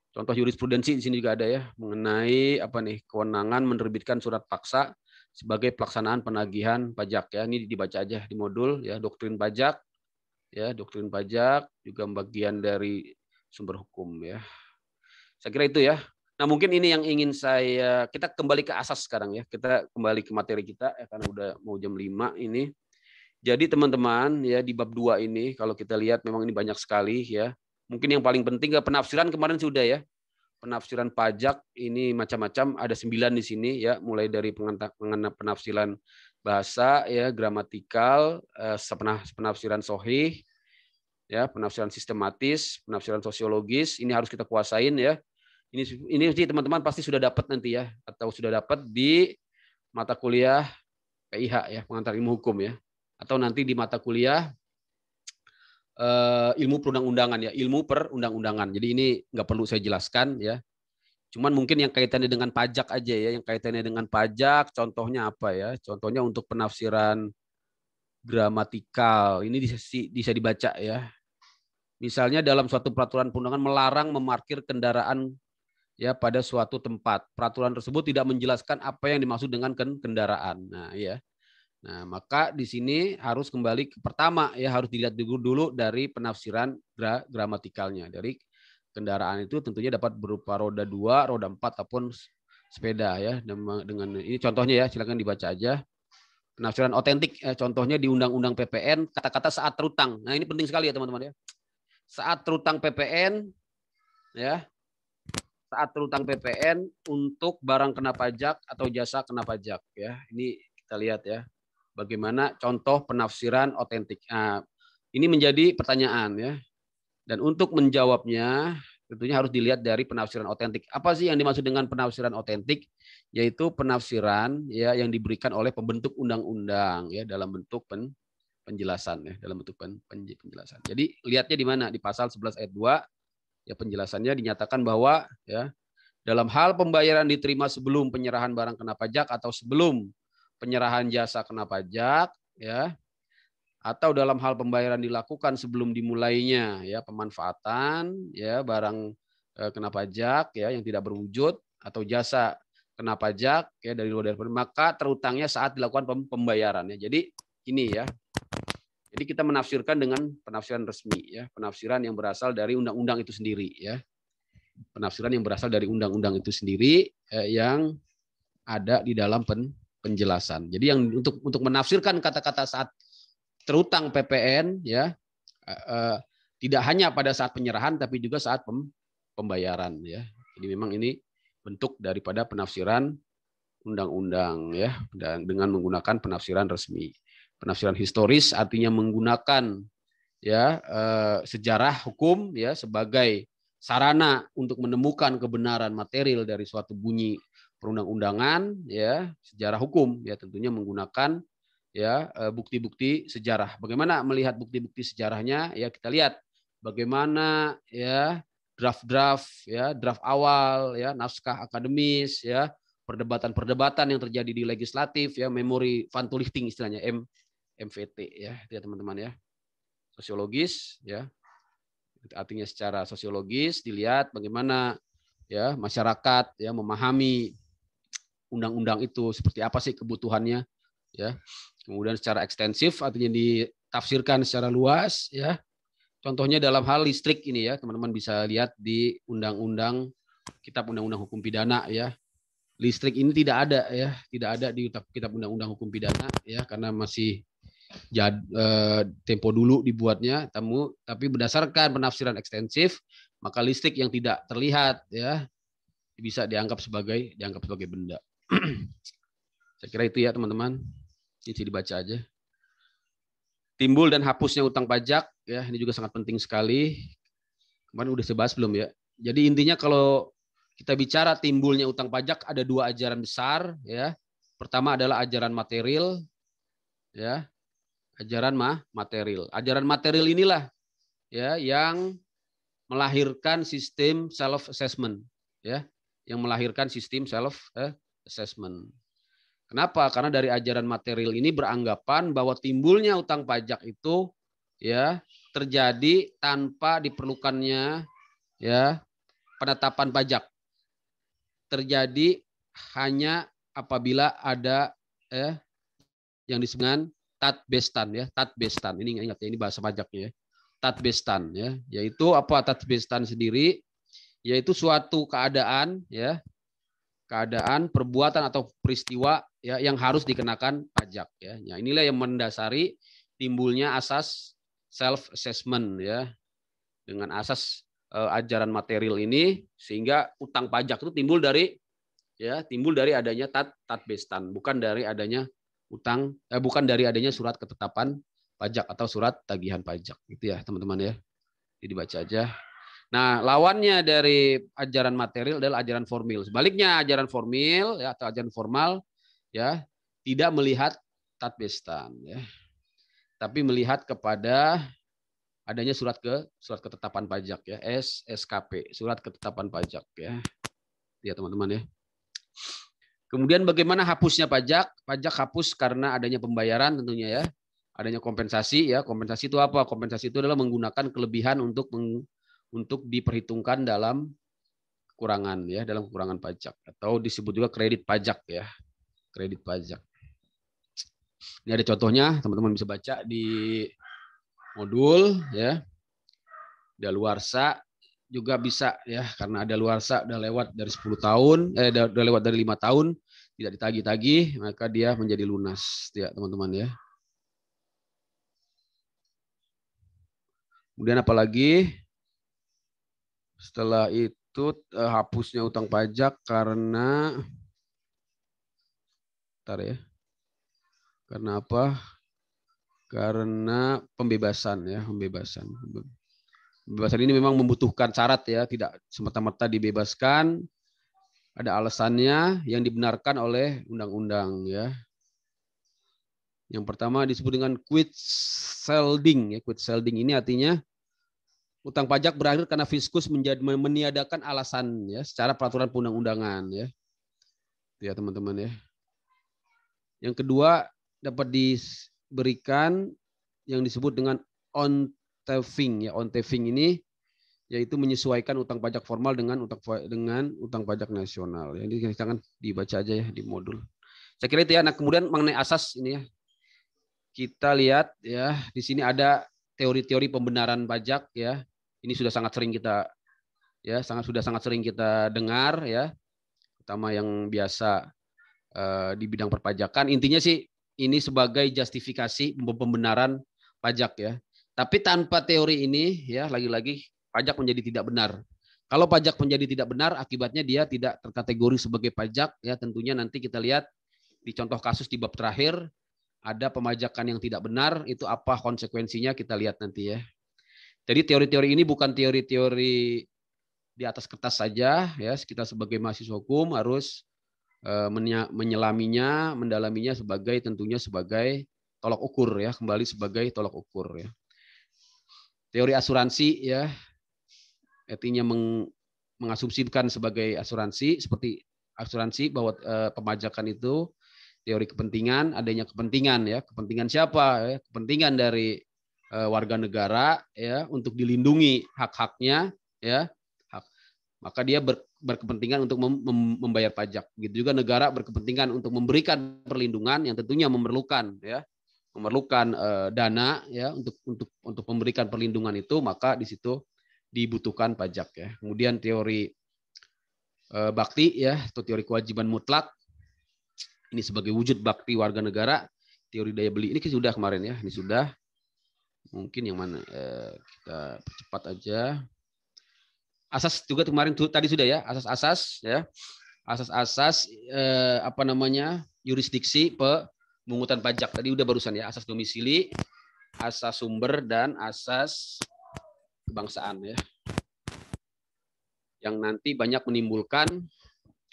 Contoh jurisprudensi di sini juga ada ya, mengenai kewenangan menerbitkan surat paksa sebagai pelaksanaan penagihan pajak ya. Ini dibaca aja di modul ya, doktrin pajak ya, doktrin pajak juga bagian dari sumber hukum ya. Saya kira itu ya. Nah, mungkin ini yang ingin kita kembali ke asas sekarang ya. Kita kembali ke materi kita ya, karena udah mau jam 5 ini. Jadi teman-teman ya, di bab 2 ini kalau kita lihat memang ini banyak sekali ya. Mungkin yang paling penting penafsiran kemarin sudah ya. Penafsiran pajak ini macam-macam, ada 9 di sini ya, mulai dari penafsiran bahasa ya, gramatikal, penafsiran sahih ya, penafsiran sistematis, penafsiran sosiologis, ini harus kita kuasain ya. Ini sih teman-teman pasti sudah dapat nanti ya, atau sudah dapat di mata kuliah PIH ya, pengantar ilmu hukum ya, atau nanti di mata kuliah ilmu perundang-undangan ya, ilmu perundang-undangan. Jadi ini nggak perlu saya jelaskan ya. Cuman mungkin yang kaitannya dengan pajak aja ya, yang kaitannya dengan pajak, contohnya apa ya? Contohnya untuk penafsiran gramatikal, ini bisa dibaca ya. Misalnya dalam suatu peraturan perundangan melarang memarkir kendaraan ya pada suatu tempat. Peraturan tersebut tidak menjelaskan apa yang dimaksud dengan kendaraan. Nah, ya. Nah, maka di sini harus kembali ke pertama ya, harus dilihat dulu dari penafsiran gramatikalnya. Dari kendaraan itu tentunya dapat berupa roda 2, roda 4 ataupun sepeda ya. Dengan ini contohnya ya, silakan dibaca aja. Penafsiran otentik contohnya di Undang-Undang PPN kata-kata saat terutang. Nah, ini penting sekali ya teman-teman ya. Saat terutang PPN ya. Saat terutang PPN untuk barang kena pajak atau jasa kena pajak ya. Ini kita lihat ya. Bagaimana contoh penafsiran otentik. Nah, ini menjadi pertanyaan ya. Dan untuk menjawabnya tentunya harus dilihat dari penafsiran otentik. Apa sih yang dimaksud dengan penafsiran otentik? Yaitu penafsiran ya yang diberikan oleh pembentuk undang-undang ya dalam bentuk penjelasan ya, dalam bentuk penjelasan. Jadi lihatnya di mana? Di pasal 11 ayat 2 ya, penjelasannya dinyatakan bahwa ya dalam hal pembayaran diterima sebelum penyerahan barang kena pajak atau sebelum penyerahan jasa kena pajak ya, atau dalam hal pembayaran dilakukan sebelum dimulainya ya pemanfaatan ya barang kena pajak ya yang tidak berwujud atau jasa kena pajak ya dari luar dari, maka terutangnya saat dilakukan pembayaran ya. Jadi ini ya. Jadi kita menafsirkan dengan penafsiran resmi ya, penafsiran yang berasal dari undang-undang itu sendiri ya. Penafsiran yang berasal dari undang-undang itu sendiri yang ada di dalam penjelasan. Jadi yang untuk menafsirkan kata-kata saat terutang PPN ya tidak hanya pada saat penyerahan tapi juga saat pembayaran ya. Jadi memang ini bentuk daripada penafsiran undang-undang ya, dan dengan menggunakan penafsiran resmi. Penafsiran historis artinya menggunakan ya sejarah hukum ya sebagai sarana untuk menemukan kebenaran material dari suatu bunyi perundang-undangan ya, sejarah hukum ya tentunya menggunakan ya bukti-bukti sejarah. Bagaimana melihat bukti-bukti sejarahnya ya, kita lihat bagaimana ya draft-draft ya, draft awal ya, naskah akademis ya, perdebatan-perdebatan yang terjadi di legislatif ya, memori van toelichting istilahnya MVT ya, teman-teman ya. Sosiologis ya. Artinya secara sosiologis dilihat bagaimana ya masyarakat ya memahami undang-undang itu seperti apa sih kebutuhannya ya. Kemudian secara ekstensif artinya ditafsirkan secara luas ya. Contohnya dalam hal listrik ini ya, teman-teman bisa lihat di undang-undang Kitab Undang-Undang Hukum Pidana ya. Listrik ini tidak ada ya, tidak ada di Kitab Undang-Undang Hukum Pidana ya, karena masih tempo dulu dibuatnya, tapi berdasarkan penafsiran ekstensif maka listrik yang tidak terlihat ya bisa dianggap sebagai benda. Saya kira itu ya teman-teman, ini dibaca aja. Timbul dan hapusnya utang pajak ya, ini juga sangat penting sekali. Kemarin udah saya bahas belum ya. Jadi intinya kalau kita bicara timbulnya utang pajak ada dua ajaran besar ya. Pertama adalah ajaran material ya. Ajaran material. Ajaran material inilah ya yang melahirkan sistem self assessment ya, yang melahirkan sistem self assessment. Kenapa? Karena dari ajaran material ini beranggapan bahwa timbulnya utang pajak itu ya terjadi tanpa diperlukannya ya penetapan pajak. Terjadi hanya apabila ada yang disebut dengan tatbestan ya, tatbestan. Ini ingat ya, ini bahasa pajaknya ya. Tatbestan ya, yaitu apa tatbestan sendiri? Yaitu suatu keadaan ya, keadaan perbuatan atau peristiwa ya yang harus dikenakan pajak ya. Nah, inilah yang mendasari timbulnya asas self assessment ya. Dengan asas ajaran material ini sehingga utang pajak itu timbul dari adanya tatbestan, bukan dari adanya bukan dari adanya surat ketetapan pajak atau surat tagihan pajak gitu ya teman-teman ya. Jadi dibaca aja. Nah, lawannya dari ajaran material adalah ajaran formil. Sebaliknya ajaran formil ya atau ajaran formal ya tidak melihat tatbistan ya. Tapi melihat kepada adanya surat ketetapan pajak ya, SKP, surat ketetapan pajak ya. Ya, teman-teman ya. Kemudian bagaimana hapusnya pajak? Pajak hapus karena adanya pembayaran tentunya ya. Adanya kompensasi ya. Kompensasi itu apa? Kompensasi itu adalah menggunakan kelebihan untuk diperhitungkan dalam kekurangan ya, dalam kekurangan pajak atau disebut juga kredit pajak ya. Kredit pajak. Ini ada contohnya, teman-teman bisa baca di modul ya. Daluarsa juga bisa ya, karena ada luarsa udah lewat dari 10 tahun, udah lewat dari 5 tahun tidak ditagih-tagih, maka dia menjadi lunas ya, teman-teman ya. Kemudian apalagi setelah itu hapusnya utang pajak karena karena apa? Karena pembebasan ya, pembebasan. Pembebasan ini memang membutuhkan syarat ya, tidak semata-mata dibebaskan. Ada alasannya yang dibenarkan oleh undang-undang ya. Yang pertama disebut dengan quit selding ya. Quit selding ini artinya utang pajak berakhir karena fiskus meniadakan alasan ya secara peraturan perundang-undangan ya. Ya, teman-teman ya. Yang kedua dapat diberikan yang disebut dengan on-tething ya. On-tething ini yaitu menyesuaikan utang pajak formal dengan utang pajak nasional. Ini jangan dibaca aja ya di modul. Saya kira itu ya. Nah, kemudian mengenai asas ini ya. Kita lihat ya, di sini ada teori-teori pembenaran pajak ya. Ini sudah sangat sering kita dengar ya. Terutama yang biasa di bidang perpajakan. Intinya sih ini sebagai justifikasi pembenaran pajak ya. Tapi tanpa teori ini ya, lagi-lagi pajak menjadi tidak benar. Kalau pajak menjadi tidak benar, akibatnya dia tidak terkategori sebagai pajak ya. Tentunya nanti kita lihat di contoh kasus di bab terakhir ada pemajakan yang tidak benar, itu apa konsekuensinya kita lihat nanti ya. Jadi teori-teori ini bukan teori-teori di atas kertas saja ya. Kita sebagai mahasiswa hukum harus menyelaminya, mendalaminya tentunya sebagai tolak ukur ya, kembali sebagai tolak ukur ya. Teori asuransi ya, artinya mengasumsikan sebagai asuransi, seperti asuransi bahwa pemajakan itu teori kepentingan, adanya kepentingan ya, kepentingan siapa ya, kepentingan dari warga negara ya untuk dilindungi hak-haknya ya, maka dia berkepentingan untuk membayar pajak. Begitu juga negara berkepentingan untuk memberikan perlindungan yang tentunya memerlukan dana ya untuk memberikan perlindungan itu, maka di situ dibutuhkan pajak ya. Kemudian teori bakti ya atau teori kewajiban mutlak ini sebagai wujud bakti warga negara. Teori daya beli ini sudah kemarin ya, ini sudah. Mungkin yang mana kita percepat aja. Asas juga kemarin tadi sudah ya, asas-asas ya. Asas-asas yurisdiksi pemungutan pajak. Tadi udah barusan ya, asas domisili, asas sumber dan asas kebangsaan ya. Yang nanti banyak menimbulkan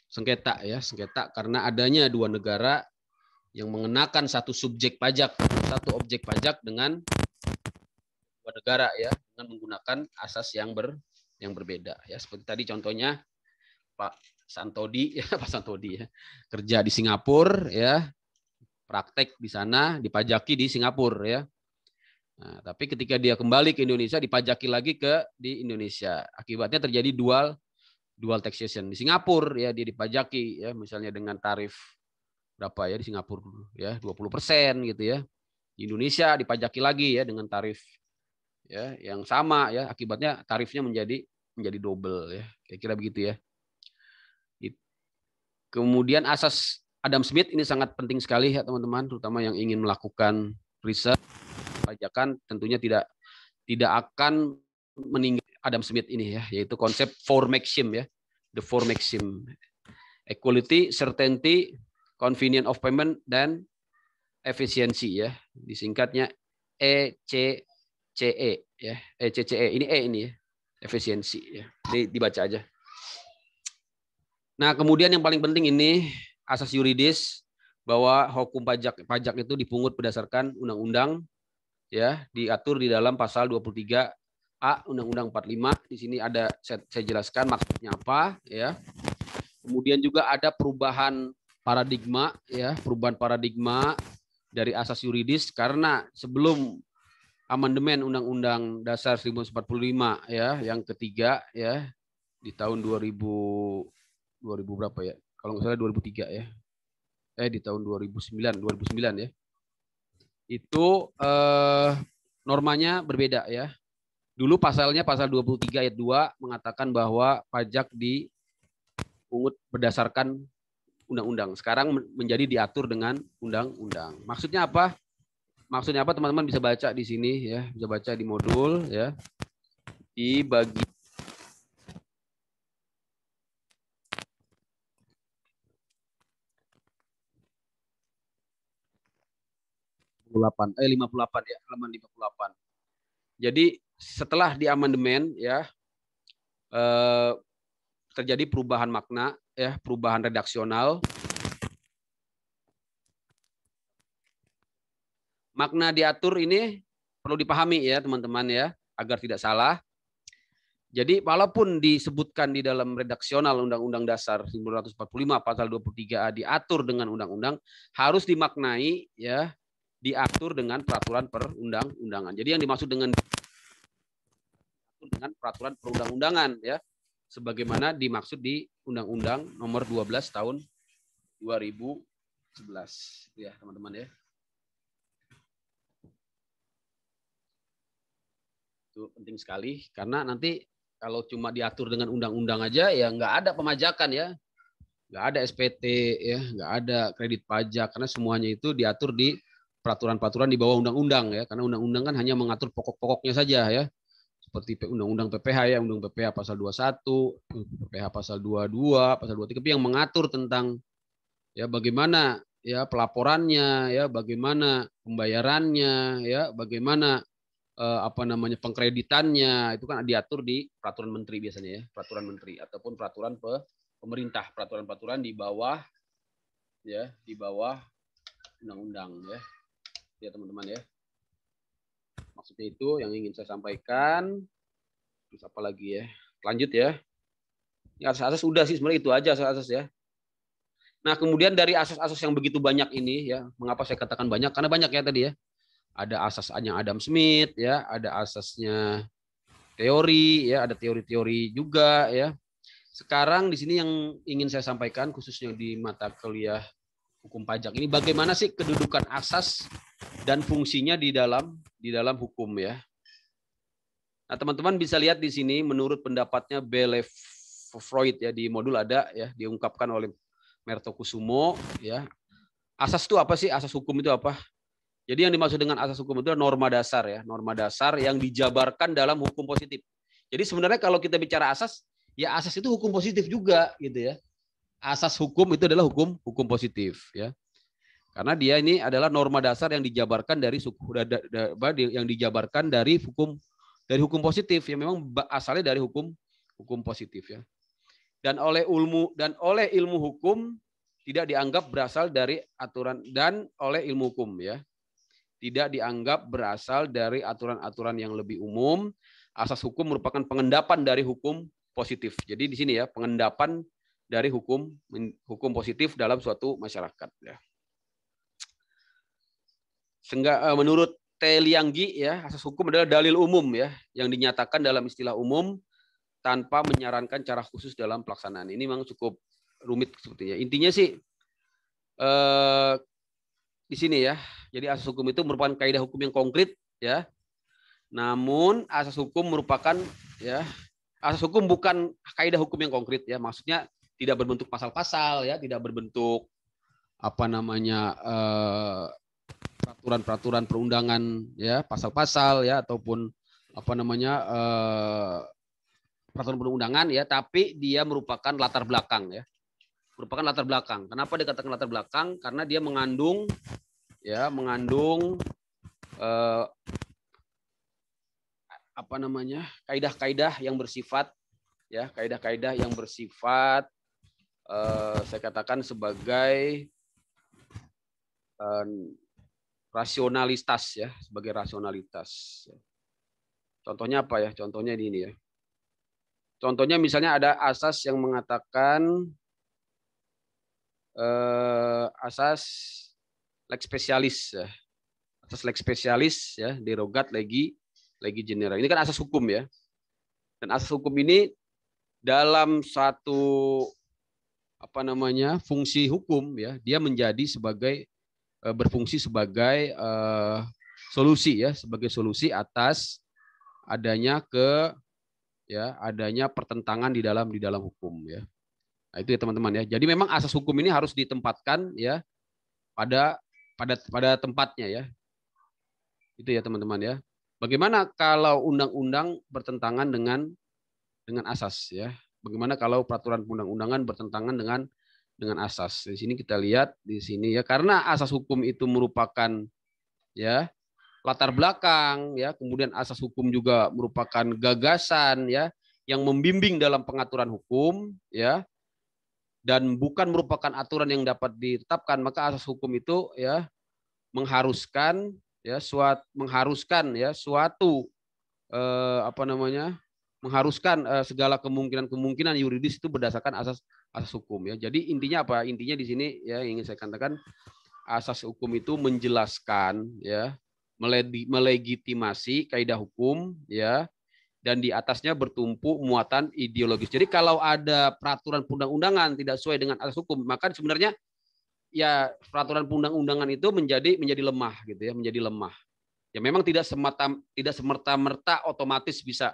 sengketa ya, sengketa karena adanya dua negara yang mengenakan satu subjek pajak, satu objek pajak dengan dua negara ya, dengan menggunakan asas yang berbeda ya. Seperti tadi contohnya Pak Santodi ya, Pak Santodi ya, kerja di Singapura ya, praktek di sana, dipajaki di Singapura ya. Nah, tapi ketika dia kembali ke Indonesia dipajaki lagi di Indonesia. Akibatnya terjadi dual taxation. Di Singapura ya dia dipajaki ya misalnya dengan tarif berapa ya di Singapura ya 20% gitu ya. Di Indonesia dipajaki lagi ya dengan tarif ya yang sama ya. Akibatnya tarifnya menjadi double ya. Kira-kira begitu ya. Kemudian asas Adam Smith ini sangat penting sekali ya teman-teman, terutama yang ingin melakukan riset pajakan tentunya tidak akan meninggal Adam Smith ini ya, yaitu konsep four maxim ya, the four maxim: equality, certainty, convenience of payment, dan efisiensi ya, disingkatnya ECCE ya, ECCE ini ini ya. efisiensi ya. Dibaca aja. Nah, kemudian yang paling penting ini asas yuridis bahwa hukum pajak itu dipungut berdasarkan undang-undang ya, diatur di dalam pasal 23A Undang-Undang 45. Di sini ada saya jelaskan maksudnya apa ya. Kemudian juga ada perubahan paradigma ya, perubahan paradigma dari asas yuridis karena sebelum amandemen Undang-Undang Dasar 1945 ya, yang ketiga ya di tahun 2000 berapa ya? Kalau nggak salah 2003 ya. Di tahun 2009 ya. Itu normanya berbeda ya. Dulu pasalnya pasal 23 ayat 2 mengatakan bahwa pajak dipungut berdasarkan undang-undang. Sekarang menjadi diatur dengan undang-undang. Maksudnya apa? Maksudnya apa teman-teman bisa baca di sini ya, bisa baca di modul ya. Di bagian 58 ya, halaman 58. Jadi setelah di amandemen ya terjadi perubahan makna ya, perubahan redaksional. Makna diatur ini perlu dipahami ya teman-teman ya, agar tidak salah. Jadi walaupun disebutkan di dalam redaksional Undang-Undang Dasar 1945 pasal 23A diatur dengan undang-undang, harus dimaknai ya, diatur dengan peraturan perundang-undangan. Jadi yang dimaksud dengan peraturan perundang-undangan ya, sebagaimana dimaksud di Undang-Undang Nomor 12 Tahun 2011 ya teman-teman ya. Itu penting sekali karena nanti kalau cuma diatur dengan undang-undang aja ya nggak ada pemajakan ya, nggak ada SPT ya, nggak ada kredit pajak karena semuanya itu diatur di peraturan-peraturan di bawah undang-undang ya, karena undang-undang kan hanya mengatur pokok-pokoknya saja ya, seperti undang-undang PPH ya, undang PPH pasal 21, PPH pasal 22, pasal 23, tapi yang mengatur tentang ya bagaimana ya pelaporannya ya, bagaimana pembayarannya ya, bagaimana pengkreditannya itu kan diatur di peraturan menteri biasanya ya, peraturan menteri ataupun peraturan pemerintah, peraturan-peraturan di bawah ya, di bawah undang-undang ya teman-teman ya. Maksudnya itu yang ingin saya sampaikan. Terus apa lagi ya? Lanjut ya. Ini asas-asas udah sih sebenarnya itu aja asas-asas ya. Nah kemudian dari asas-asas yang begitu banyak ini ya, mengapa saya katakan banyak? Karena banyak ya tadi ya. Ada asasnya Adam Smith ya, ada asasnya teori ya, ada teori-teori juga ya. Sekarang di sini yang ingin saya sampaikan khususnya di mata kuliah hukum pajak ini, bagaimana sih kedudukan asas dan fungsinya di dalam hukum ya. Nah, teman-teman bisa lihat di sini menurut pendapatnya Freud ya, di modul ada ya, diungkapkan oleh Mertokusumo ya. Asas itu apa sih? Asas hukum itu apa? Jadi yang dimaksud dengan asas hukum itu norma dasar ya, norma dasar yang dijabarkan dalam hukum positif. Jadi sebenarnya kalau kita bicara asas, ya asas itu hukum positif juga gitu ya. Asas hukum itu adalah hukum positif ya. Karena dia ini adalah norma dasar yang dijabarkan dari hukum positif yang memang asalnya dari hukum positif ya. Dan oleh ilmu hukum tidak dianggap berasal dari aturan, dan oleh ilmu hukum ya, tidak dianggap berasal dari aturan-aturan yang lebih umum. Asas hukum merupakan pengendapan dari hukum positif. Jadi di sini ya, pengendapan dari hukum positif dalam suatu masyarakat ya. Sehingga menurut T. Lianggi ya, asas hukum adalah dalil umum ya, yang dinyatakan dalam istilah umum tanpa menyarankan cara khusus dalam pelaksanaan. Ini memang cukup rumit sepertinya. Intinya sih di sini ya. Jadi asas hukum itu merupakan kaidah hukum yang konkret ya. Namun asas hukum merupakan ya, asas hukum bukan kaidah hukum yang konkret ya. Maksudnya tidak berbentuk pasal-pasal ya, tidak berbentuk peraturan-peraturan perundangan ya, pasal-pasal ya, ataupun peraturan perundangan ya, tapi dia merupakan latar belakang ya. Merupakan latar belakang. Kenapa dikatakan latar belakang? Karena dia mengandung apa namanya, kaidah-kaidah yang bersifat ya, kaidah-kaidah yang bersifat saya katakan sebagai rasionalitas ya, sebagai rasionalitas. Contohnya apa ya? Contohnya ini ya. Contohnya misalnya ada asas yang mengatakan asas lex specialis ya. Asas lex specialis ya, derogat legi genera. Ini kan asas hukum ya. Dan asas hukum ini dalam satu apa namanya, fungsi hukum ya, dia menjadi sebagai berfungsi sebagai solusi ya, sebagai solusi atas adanya adanya pertentangan di dalam hukum ya. Nah, itu ya teman-teman ya. Jadi memang asas hukum ini harus ditempatkan ya pada tempatnya ya. Itu ya teman-teman ya. Bagaimana kalau undang-undang bertentangan dengan asas ya? Bagaimana kalau peraturan undang-undangan bertentangan dengan asas? Di sini kita lihat di sini ya, karena asas hukum itu merupakan ya latar belakang ya, kemudian asas hukum juga merupakan gagasan ya yang membimbing dalam pengaturan hukum ya, dan bukan merupakan aturan yang dapat ditetapkan, maka asas hukum itu ya mengharuskan suatu apa namanya, mengharuskan segala kemungkinan yuridis itu berdasarkan asas hukum ya. Jadi intinya apa? Intinya di sini ya ingin saya katakan, asas hukum itu menjelaskan ya, melegitimasi kaidah hukum ya, dan di atasnya bertumpu muatan ideologis. Jadi kalau ada peraturan perundang-undangan tidak sesuai dengan asas hukum, maka sebenarnya ya peraturan perundang-undangan itu menjadi lemah gitu ya, menjadi lemah. Ya memang tidak semerta-merta otomatis bisa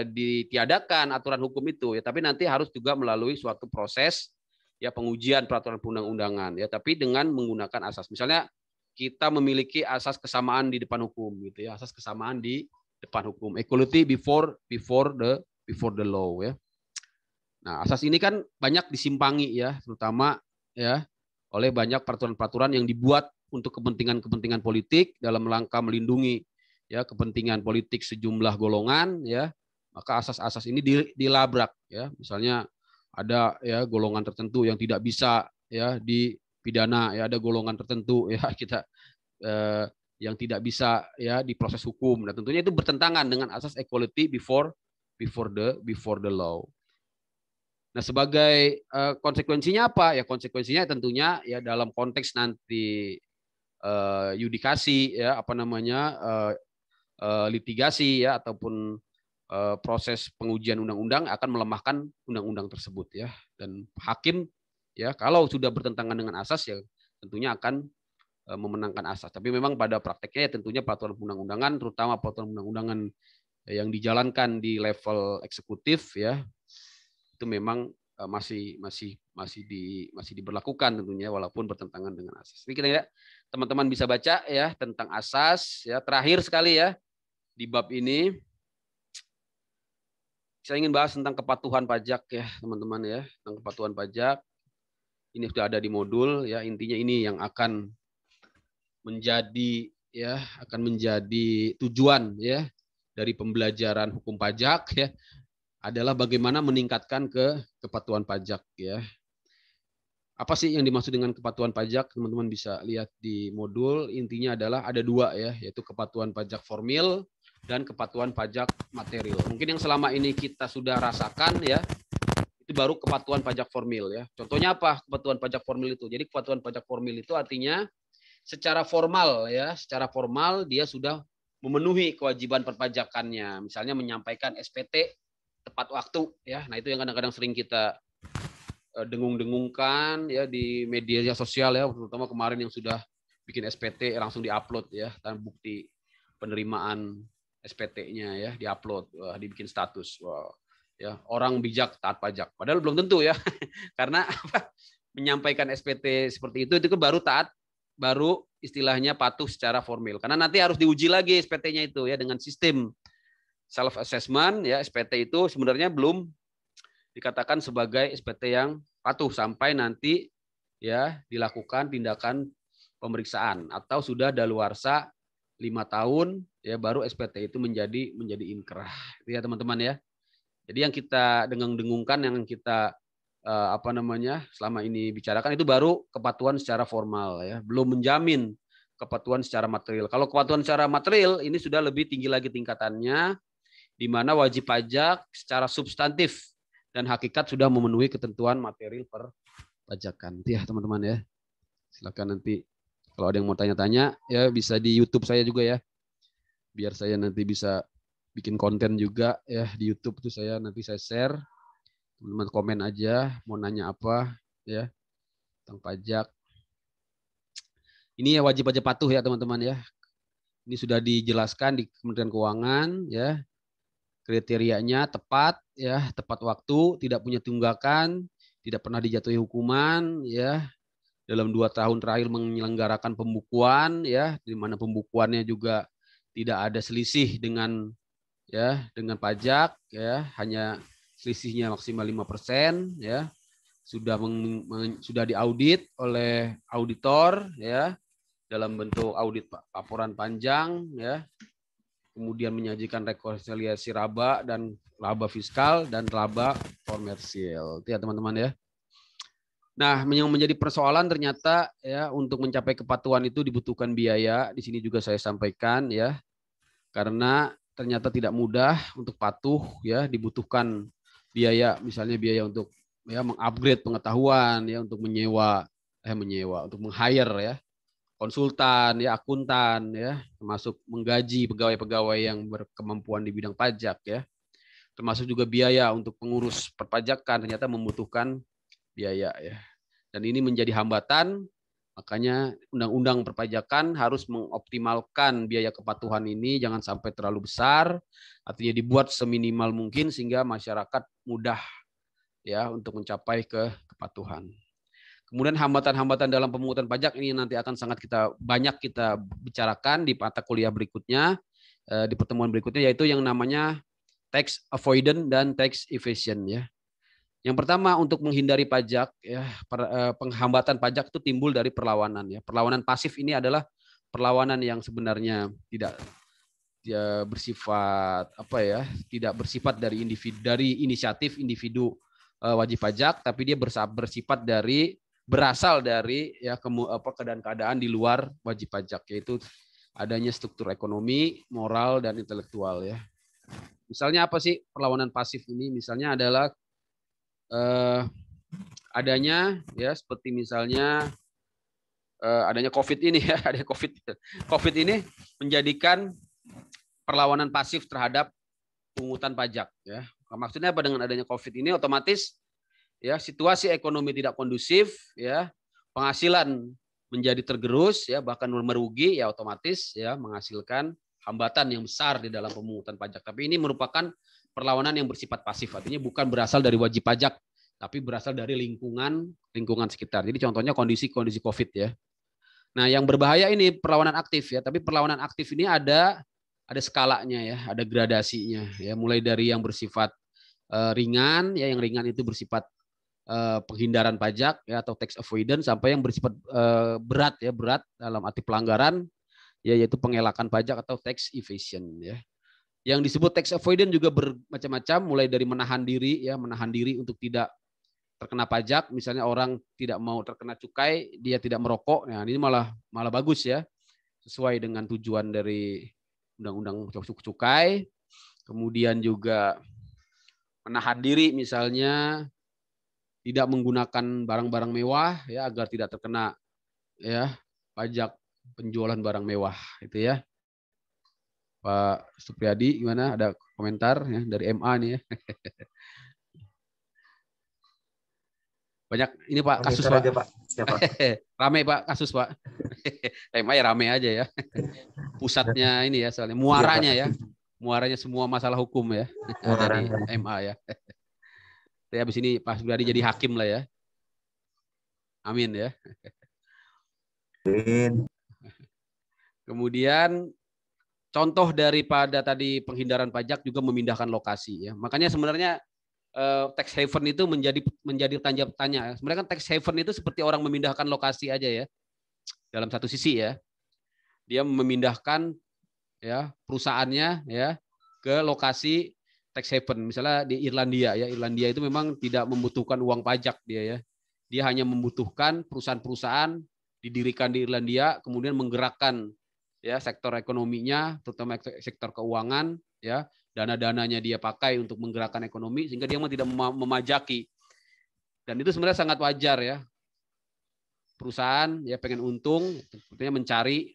ditiadakan aturan hukum itu ya, tapi nanti harus juga melalui suatu proses ya pengujian peraturan perundang-undangan ya, tapi dengan menggunakan asas. Misalnya kita memiliki asas kesamaan di depan hukum gitu ya, asas kesamaan di depan hukum, equality before the law ya. Nah, asas ini kan banyak disimpangi ya, terutama ya oleh banyak peraturan-peraturan yang dibuat untuk kepentingan politik dalam rangka melindungi ya kepentingan politik sejumlah golongan ya. Maka asas-asas ini dilabrak ya. Misalnya ada ya golongan tertentu yang tidak bisa ya dipidana ya, ada golongan tertentu ya kita yang tidak bisa ya diproses hukum. Nah, tentunya itu bertentangan dengan asas equality before the law. Nah, sebagai konsekuensinya apa? Ya konsekuensinya tentunya ya dalam konteks nanti yudikasi ya, apa namanya, litigasi ya, ataupun proses pengujian undang-undang akan melemahkan undang-undang tersebut ya. Dan hakim ya kalau sudah bertentangan dengan asas ya tentunya akan memenangkan asas. Tapi memang pada prakteknya ya tentunya peraturan undang-undangan, terutama peraturan undang-undangan yang dijalankan di level eksekutif ya, itu memang masih diberlakukan tentunya walaupun bertentangan dengan asas. Ini kita lihat teman-teman bisa baca ya tentang asas ya. Terakhir sekali ya di bab ini saya ingin bahas tentang kepatuhan pajak ya teman-teman ya, tentang kepatuhan pajak. Ini sudah ada di modul ya, intinya ini yang akan menjadi tujuan ya dari pembelajaran hukum pajak ya, adalah bagaimana meningkatkan kepatuhan pajak ya. Apa sih yang dimaksud dengan kepatuhan pajak? Teman-teman bisa lihat di modul. Intinya adalah ada dua ya, yaitu kepatuhan pajak formil dan kepatuhan pajak material. Mungkin yang selama ini kita sudah rasakan ya, itu baru kepatuhan pajak formil ya. Contohnya apa kepatuhan pajak formil itu? Jadi kepatuhan pajak formil itu artinya secara formal ya, secara formal dia sudah memenuhi kewajiban perpajakannya. Misalnya menyampaikan SPT tepat waktu ya. Nah, itu yang kadang-kadang sering kita dengung-dengungkan ya di media sosial ya, terutama kemarin yang sudah bikin SPT langsung diupload ya, dan bukti penerimaan SPT-nya ya diupload, dibikin status. Wow. Ya, orang bijak taat pajak. Padahal belum tentu ya. Karena menyampaikan SPT seperti itu kan baru istilahnya patuh secara formil. Karena nanti harus diuji lagi SPT-nya itu ya dengan sistem self assessment ya. SPT itu sebenarnya belum dikatakan sebagai SPT yang patuh sampai nanti ya dilakukan tindakan pemeriksaan atau sudah daluarsa tahun ya baru SPT itu menjadi inkrah. Itu ya teman-teman ya. Jadi yang kita dengung-dengungkan, yang kita selama ini bicarakan itu baru kepatuhan secara formal ya, belum menjamin kepatuhan secara material. Kalau kepatuhan secara material ini sudah lebih tinggi lagi tingkatannya, di mana wajib pajak secara substantif dan hakikat sudah memenuhi ketentuan material perpajakan. Itu ya teman-teman ya. Silakan nanti kalau ada yang mau tanya-tanya ya bisa di YouTube saya juga ya. Biar saya nanti bisa bikin konten juga ya di YouTube itu nanti saya share. Teman-teman komen aja mau nanya apa ya tentang pajak. Ini ya wajib pajak patuh ya teman-teman ya. Ini sudah dijelaskan di Kementerian Keuangan ya. Kriterianya tepat ya, tepat waktu, tidak punya tunggakan, tidak pernah dijatuhi hukuman ya. Dalam 2 tahun terakhir menyelenggarakan pembukuan ya, di mana pembukuannya juga tidak ada selisih dengan pajak ya, hanya selisihnya maksimal 5% ya. Sudah diaudit oleh auditor ya dalam bentuk audit laporan panjang ya. Kemudian menyajikan rekonsiliasi laba dan laba fiskal dan laba komersial. Itu ya teman-teman ya. Nah, yang menjadi persoalan ternyata ya untuk mencapai kepatuhan itu dibutuhkan biaya. Di sini juga saya sampaikan ya. Karena ternyata tidak mudah untuk patuh ya, dibutuhkan biaya, misalnya biaya untuk ya mengupgrade pengetahuan ya, untuk menyewa untuk meng-hire ya konsultan ya, akuntan ya, termasuk menggaji pegawai-pegawai yang berkemampuan di bidang pajak ya. Termasuk juga biaya untuk pengurus perpajakan ternyata membutuhkan biaya ya. Dan ini menjadi hambatan, makanya undang-undang perpajakan harus mengoptimalkan biaya kepatuhan ini jangan sampai terlalu besar, artinya dibuat seminimal mungkin sehingga masyarakat mudah ya untuk mencapai kepatuhan. Kemudian hambatan-hambatan dalam pemungutan pajak ini nanti akan sangat banyak kita bicarakan di mata kuliah berikutnya, di pertemuan berikutnya, yaitu yang namanya tax avoidance dan tax evasion ya. Yang pertama untuk menghindari pajak ya, penghambatan pajak itu timbul dari perlawanan ya. Perlawanan pasif ini adalah perlawanan yang sebenarnya tidak bersifat tidak bersifat dari inisiatif individu wajib pajak, tapi dia berasal dari ya keadaan di luar wajib pajak, yaitu adanya struktur ekonomi, moral dan intelektual ya. Misalnya apa sih perlawanan pasif ini? Misalnya adalah adanya ya seperti misalnya adanya COVID ini ya, ada COVID ini menjadikan perlawanan pasif terhadap pungutan pajak ya. Maksudnya apa dengan adanya COVID ini? Otomatis ya situasi ekonomi tidak kondusif ya, penghasilan menjadi tergerus ya, bahkan merugi ya, otomatis ya menghasilkan hambatan yang besar di dalam pemungutan pajak. Tapi ini merupakan perlawanan yang bersifat pasif, artinya bukan berasal dari wajib pajak, tapi berasal dari lingkungan sekitar. Jadi contohnya kondisi COVID ya. Nah, yang berbahaya ini perlawanan aktif ya, tapi perlawanan aktif ini ada skalanya ya, ada gradasinya ya, mulai dari yang bersifat ringan ya, yang ringan itu bersifat penghindaran pajak ya atau tax avoidance, sampai yang bersifat berat dalam arti pelanggaran ya, yaitu pengelakan pajak atau tax evasion ya. Yang disebut tax avoidance juga bermacam-macam, mulai dari menahan diri untuk tidak terkena pajak. Misalnya orang tidak mau terkena cukai, dia tidak merokok. Nah, ini malah bagus ya, sesuai dengan tujuan dari undang-undang cukai. Kemudian juga menahan diri misalnya tidak menggunakan barang-barang mewah ya, agar tidak terkena ya pajak penjualan barang mewah itu ya. Pak Supriyadi gimana? Ada komentar ya dari MA nih ya. Banyak ini Pak kasus Pak. Aja, Pak. Siapa? Rame Pak kasus Pak. MA ya rame aja ya. Pusatnya ini ya, soalnya muaranya ya. Muaranya semua masalah hukum ya. Dari MA ya. Tapi habis ini Pak Supriyadi jadi hakim lah ya. Amin ya. Amin. Kemudian contoh daripada tadi penghindaran pajak juga memindahkan lokasi ya. Makanya sebenarnya tax haven itu menjadi tanda tanya. Sebenarnya kan tax haven itu seperti orang memindahkan lokasi aja ya. Dalam satu sisi ya. Dia memindahkan ya perusahaannya ya ke lokasi tax haven. Misalnya di Irlandia ya. Irlandia itu memang tidak membutuhkan uang pajak dia ya. Dia hanya membutuhkan perusahaan-perusahaan didirikan di Irlandia kemudian menggerakkan ya sektor ekonominya, terutama sektor keuangan ya. Dana-dananya dia pakai untuk menggerakkan ekonomi sehingga dia tidak memajaki. Dan itu sebenarnya sangat wajar ya. Perusahaan ya pengen untung, tentunya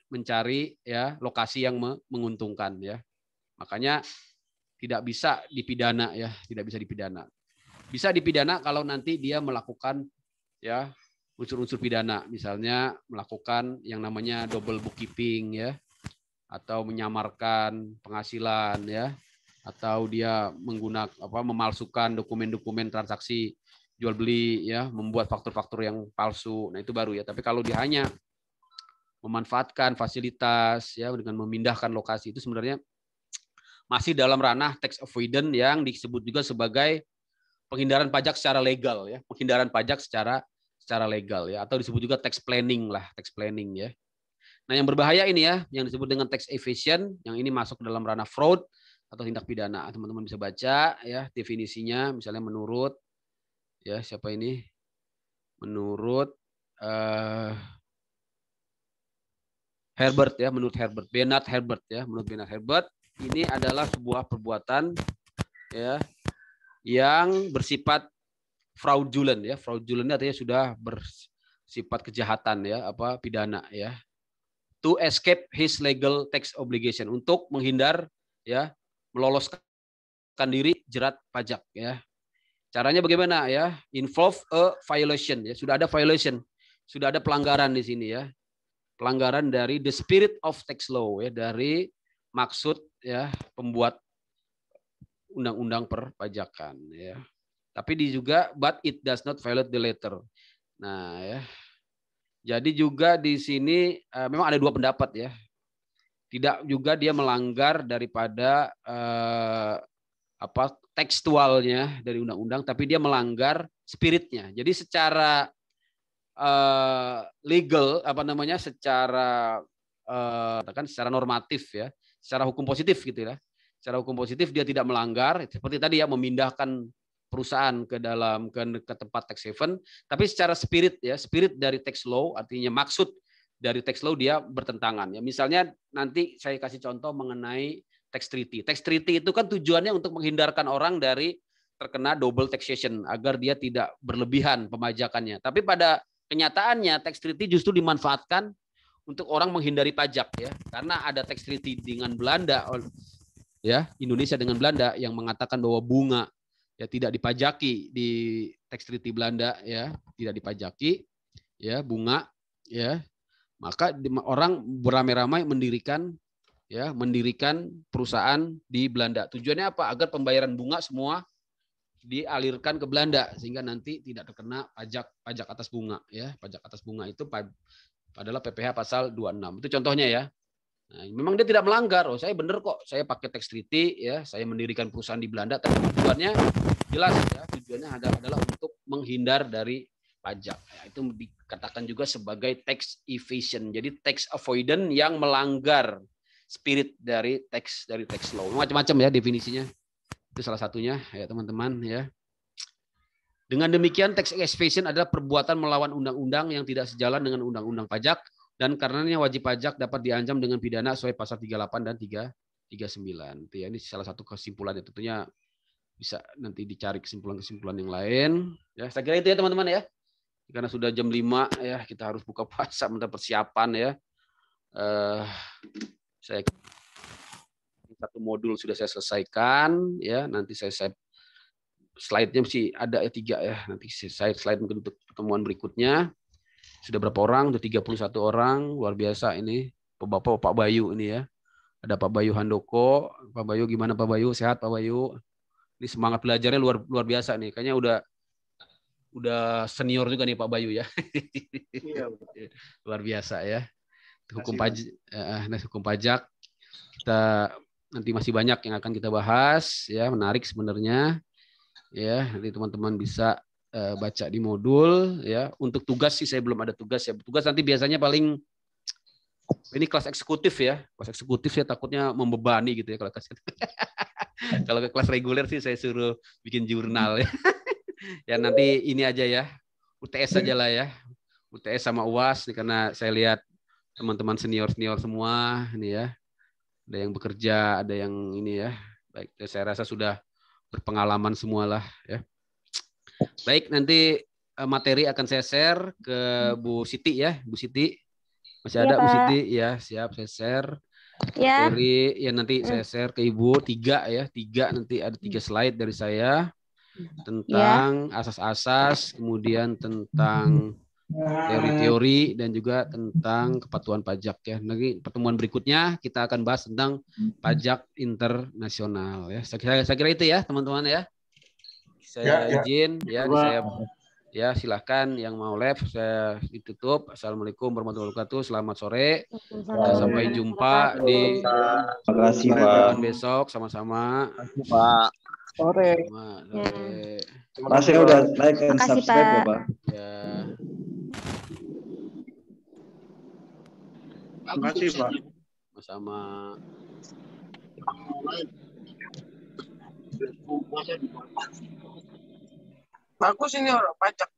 mencari ya lokasi yang menguntungkan ya. Makanya tidak bisa dipidana ya, tidak bisa dipidana. Bisa dipidana kalau nanti dia melakukan ya unsur-unsur pidana, misalnya melakukan yang namanya double bookkeeping ya, atau menyamarkan penghasilan ya, atau dia memalsukan dokumen-dokumen transaksi jual beli ya, membuat faktur-faktur yang palsu. Nah, itu baru ya. Tapi kalau dia hanya memanfaatkan fasilitas ya dengan memindahkan lokasi, itu sebenarnya masih dalam ranah tax avoidance yang disebut juga sebagai penghindaran pajak secara legal ya, penghindaran pajak secara legal ya, atau disebut juga tax planning lah, tax planning ya. Nah, yang berbahaya ini ya, yang disebut dengan tax evasion, yang ini masuk dalam ranah fraud atau tindak pidana. Teman-teman bisa baca ya definisinya, misalnya menurut ya siapa ini? Menurut Herbert ya, menurut Herbert, Bernard Herbert ya, menurut Bernard Herbert ini adalah sebuah perbuatan ya yang bersifat fraudulent ya. Fraudulent artinya sudah bersifat kejahatan ya, pidana ya. To escape his legal tax obligation, untuk menghindar ya, meloloskan diri jerat pajak ya. Caranya bagaimana ya? Involve a violation ya, sudah ada violation, sudah ada pelanggaran di sini ya. Pelanggaran dari the spirit of tax law ya, dari maksud ya pembuat undang-undang perpajakan ya. Tapi juga but it does not violate the letter. Nah ya. Jadi juga di sini memang ada dua pendapat ya. Tidak juga dia melanggar daripada tekstualnya dari undang-undang, tapi dia melanggar spiritnya. Jadi secara legal secara secara normatif ya, secara hukum positif gitu ya. Secara hukum positif dia tidak melanggar, seperti tadi ya, memindahkan perusahaan ke tempat tax haven, tapi secara spirit ya, spirit dari tax law, artinya maksud dari tax law dia bertentangan ya. Misalnya nanti saya kasih contoh mengenai tax treaty. Tax treaty itu kan tujuannya untuk menghindarkan orang dari terkena double taxation agar dia tidak berlebihan pemajakannya. Tapi pada kenyataannya tax treaty justru dimanfaatkan untuk orang menghindari pajak ya. Karena ada tax treaty dengan Belanda ya, Indonesia dengan Belanda yang mengatakan bahwa bunga ya tidak dipajaki di tax treaty Belanda ya, tidak dipajaki ya bunga ya. Maka orang beramai-ramai mendirikan perusahaan di Belanda. Tujuannya apa? Agar pembayaran bunga semua dialirkan ke Belanda sehingga nanti tidak terkena pajak atas bunga ya. Pajak atas bunga itu adalah PPh pasal 26. Itu contohnya ya. Nah, memang dia tidak melanggar. Oh, saya benar kok. Saya pakai tax treaty ya, saya mendirikan perusahaan di Belanda, tapi tujuannya jelas ya. Tujuannya adalah untuk menghindar dari pajak. Ya, itu dikatakan juga sebagai tax evasion. Jadi tax avoidance yang melanggar spirit dari tax law. Macam-macam ya definisinya. Itu salah satunya ya teman-teman ya. Dengan demikian tax evasion adalah perbuatan melawan undang-undang yang tidak sejalan dengan undang-undang pajak, dan karenanya wajib pajak dapat diancam dengan pidana sesuai pasal 38 dan 339. Itu ya, ini salah satu kesimpulan ya, tentunya bisa nanti dicari kesimpulan-kesimpulan yang lain. Ya, saya kira itu ya teman-teman ya. Karena sudah jam 5 ya, kita harus buka puasa, minta persiapan ya. Saya satu modul sudah saya selesaikan ya, nanti saya slide-nya mesti ada 3 ya. Nanti saya slide mungkin untuk pertemuan berikutnya. Sudah berapa orang? Sudah 31 orang. Luar biasa ini. Bapak Bayu ini ya. Ada Pak Bayu Handoko. Pak Bayu gimana Pak Bayu? Sehat Pak Bayu? Ini semangat belajarnya luar biasa nih. Kayaknya udah senior juga nih Pak Bayu ya. Iya, luar biasa ya. Hukum pajak kita nanti masih banyak yang akan kita bahas ya, menarik sebenarnya ya. Nanti teman-teman bisa baca di modul ya. Untuk tugas sih saya belum ada tugas ya. Tugas nanti biasanya paling Ini kelas eksekutif ya. Kelas eksekutif ya takutnya membebani gitu ya kalau kelas. Kalau ke kelas reguler sih saya suruh bikin jurnal ya. Ya nanti ini aja ya. UTS aja lah ya. UTS sama UAS nih, karena saya lihat teman-teman senior-senior semua ini ya. Ada yang bekerja, ada yang ini ya. Baik, saya rasa sudah berpengalaman semualah ya. Baik, nanti materi akan saya share ke Bu Siti ya, Bu Siti. Masih ada, Pak. Bu Siti? Ya, siap, saya share. Ya. Materi, ya nanti saya share ke Ibu 3 ya. 3 nanti ada 3 slide dari saya tentang asas-asas, kemudian tentang teori-teori, dan juga tentang kepatuhan pajak ya. Nanti pertemuan berikutnya kita akan bahas tentang pajak internasional ya. Saya kira itu ya, teman-teman ya. Saya izin ya, saya ya, silahkan yang mau live saya ditutup. Assalamualaikum warahmatullahi wabarakatuh. Selamat sore. Sampai jumpa di pertemuan besok sama-sama. Pak. Sore. Terima kasih udah like dan subscribe ya, Pak. Ya. Terima kasih, Pak. Sama. Bagus ini orang pajak.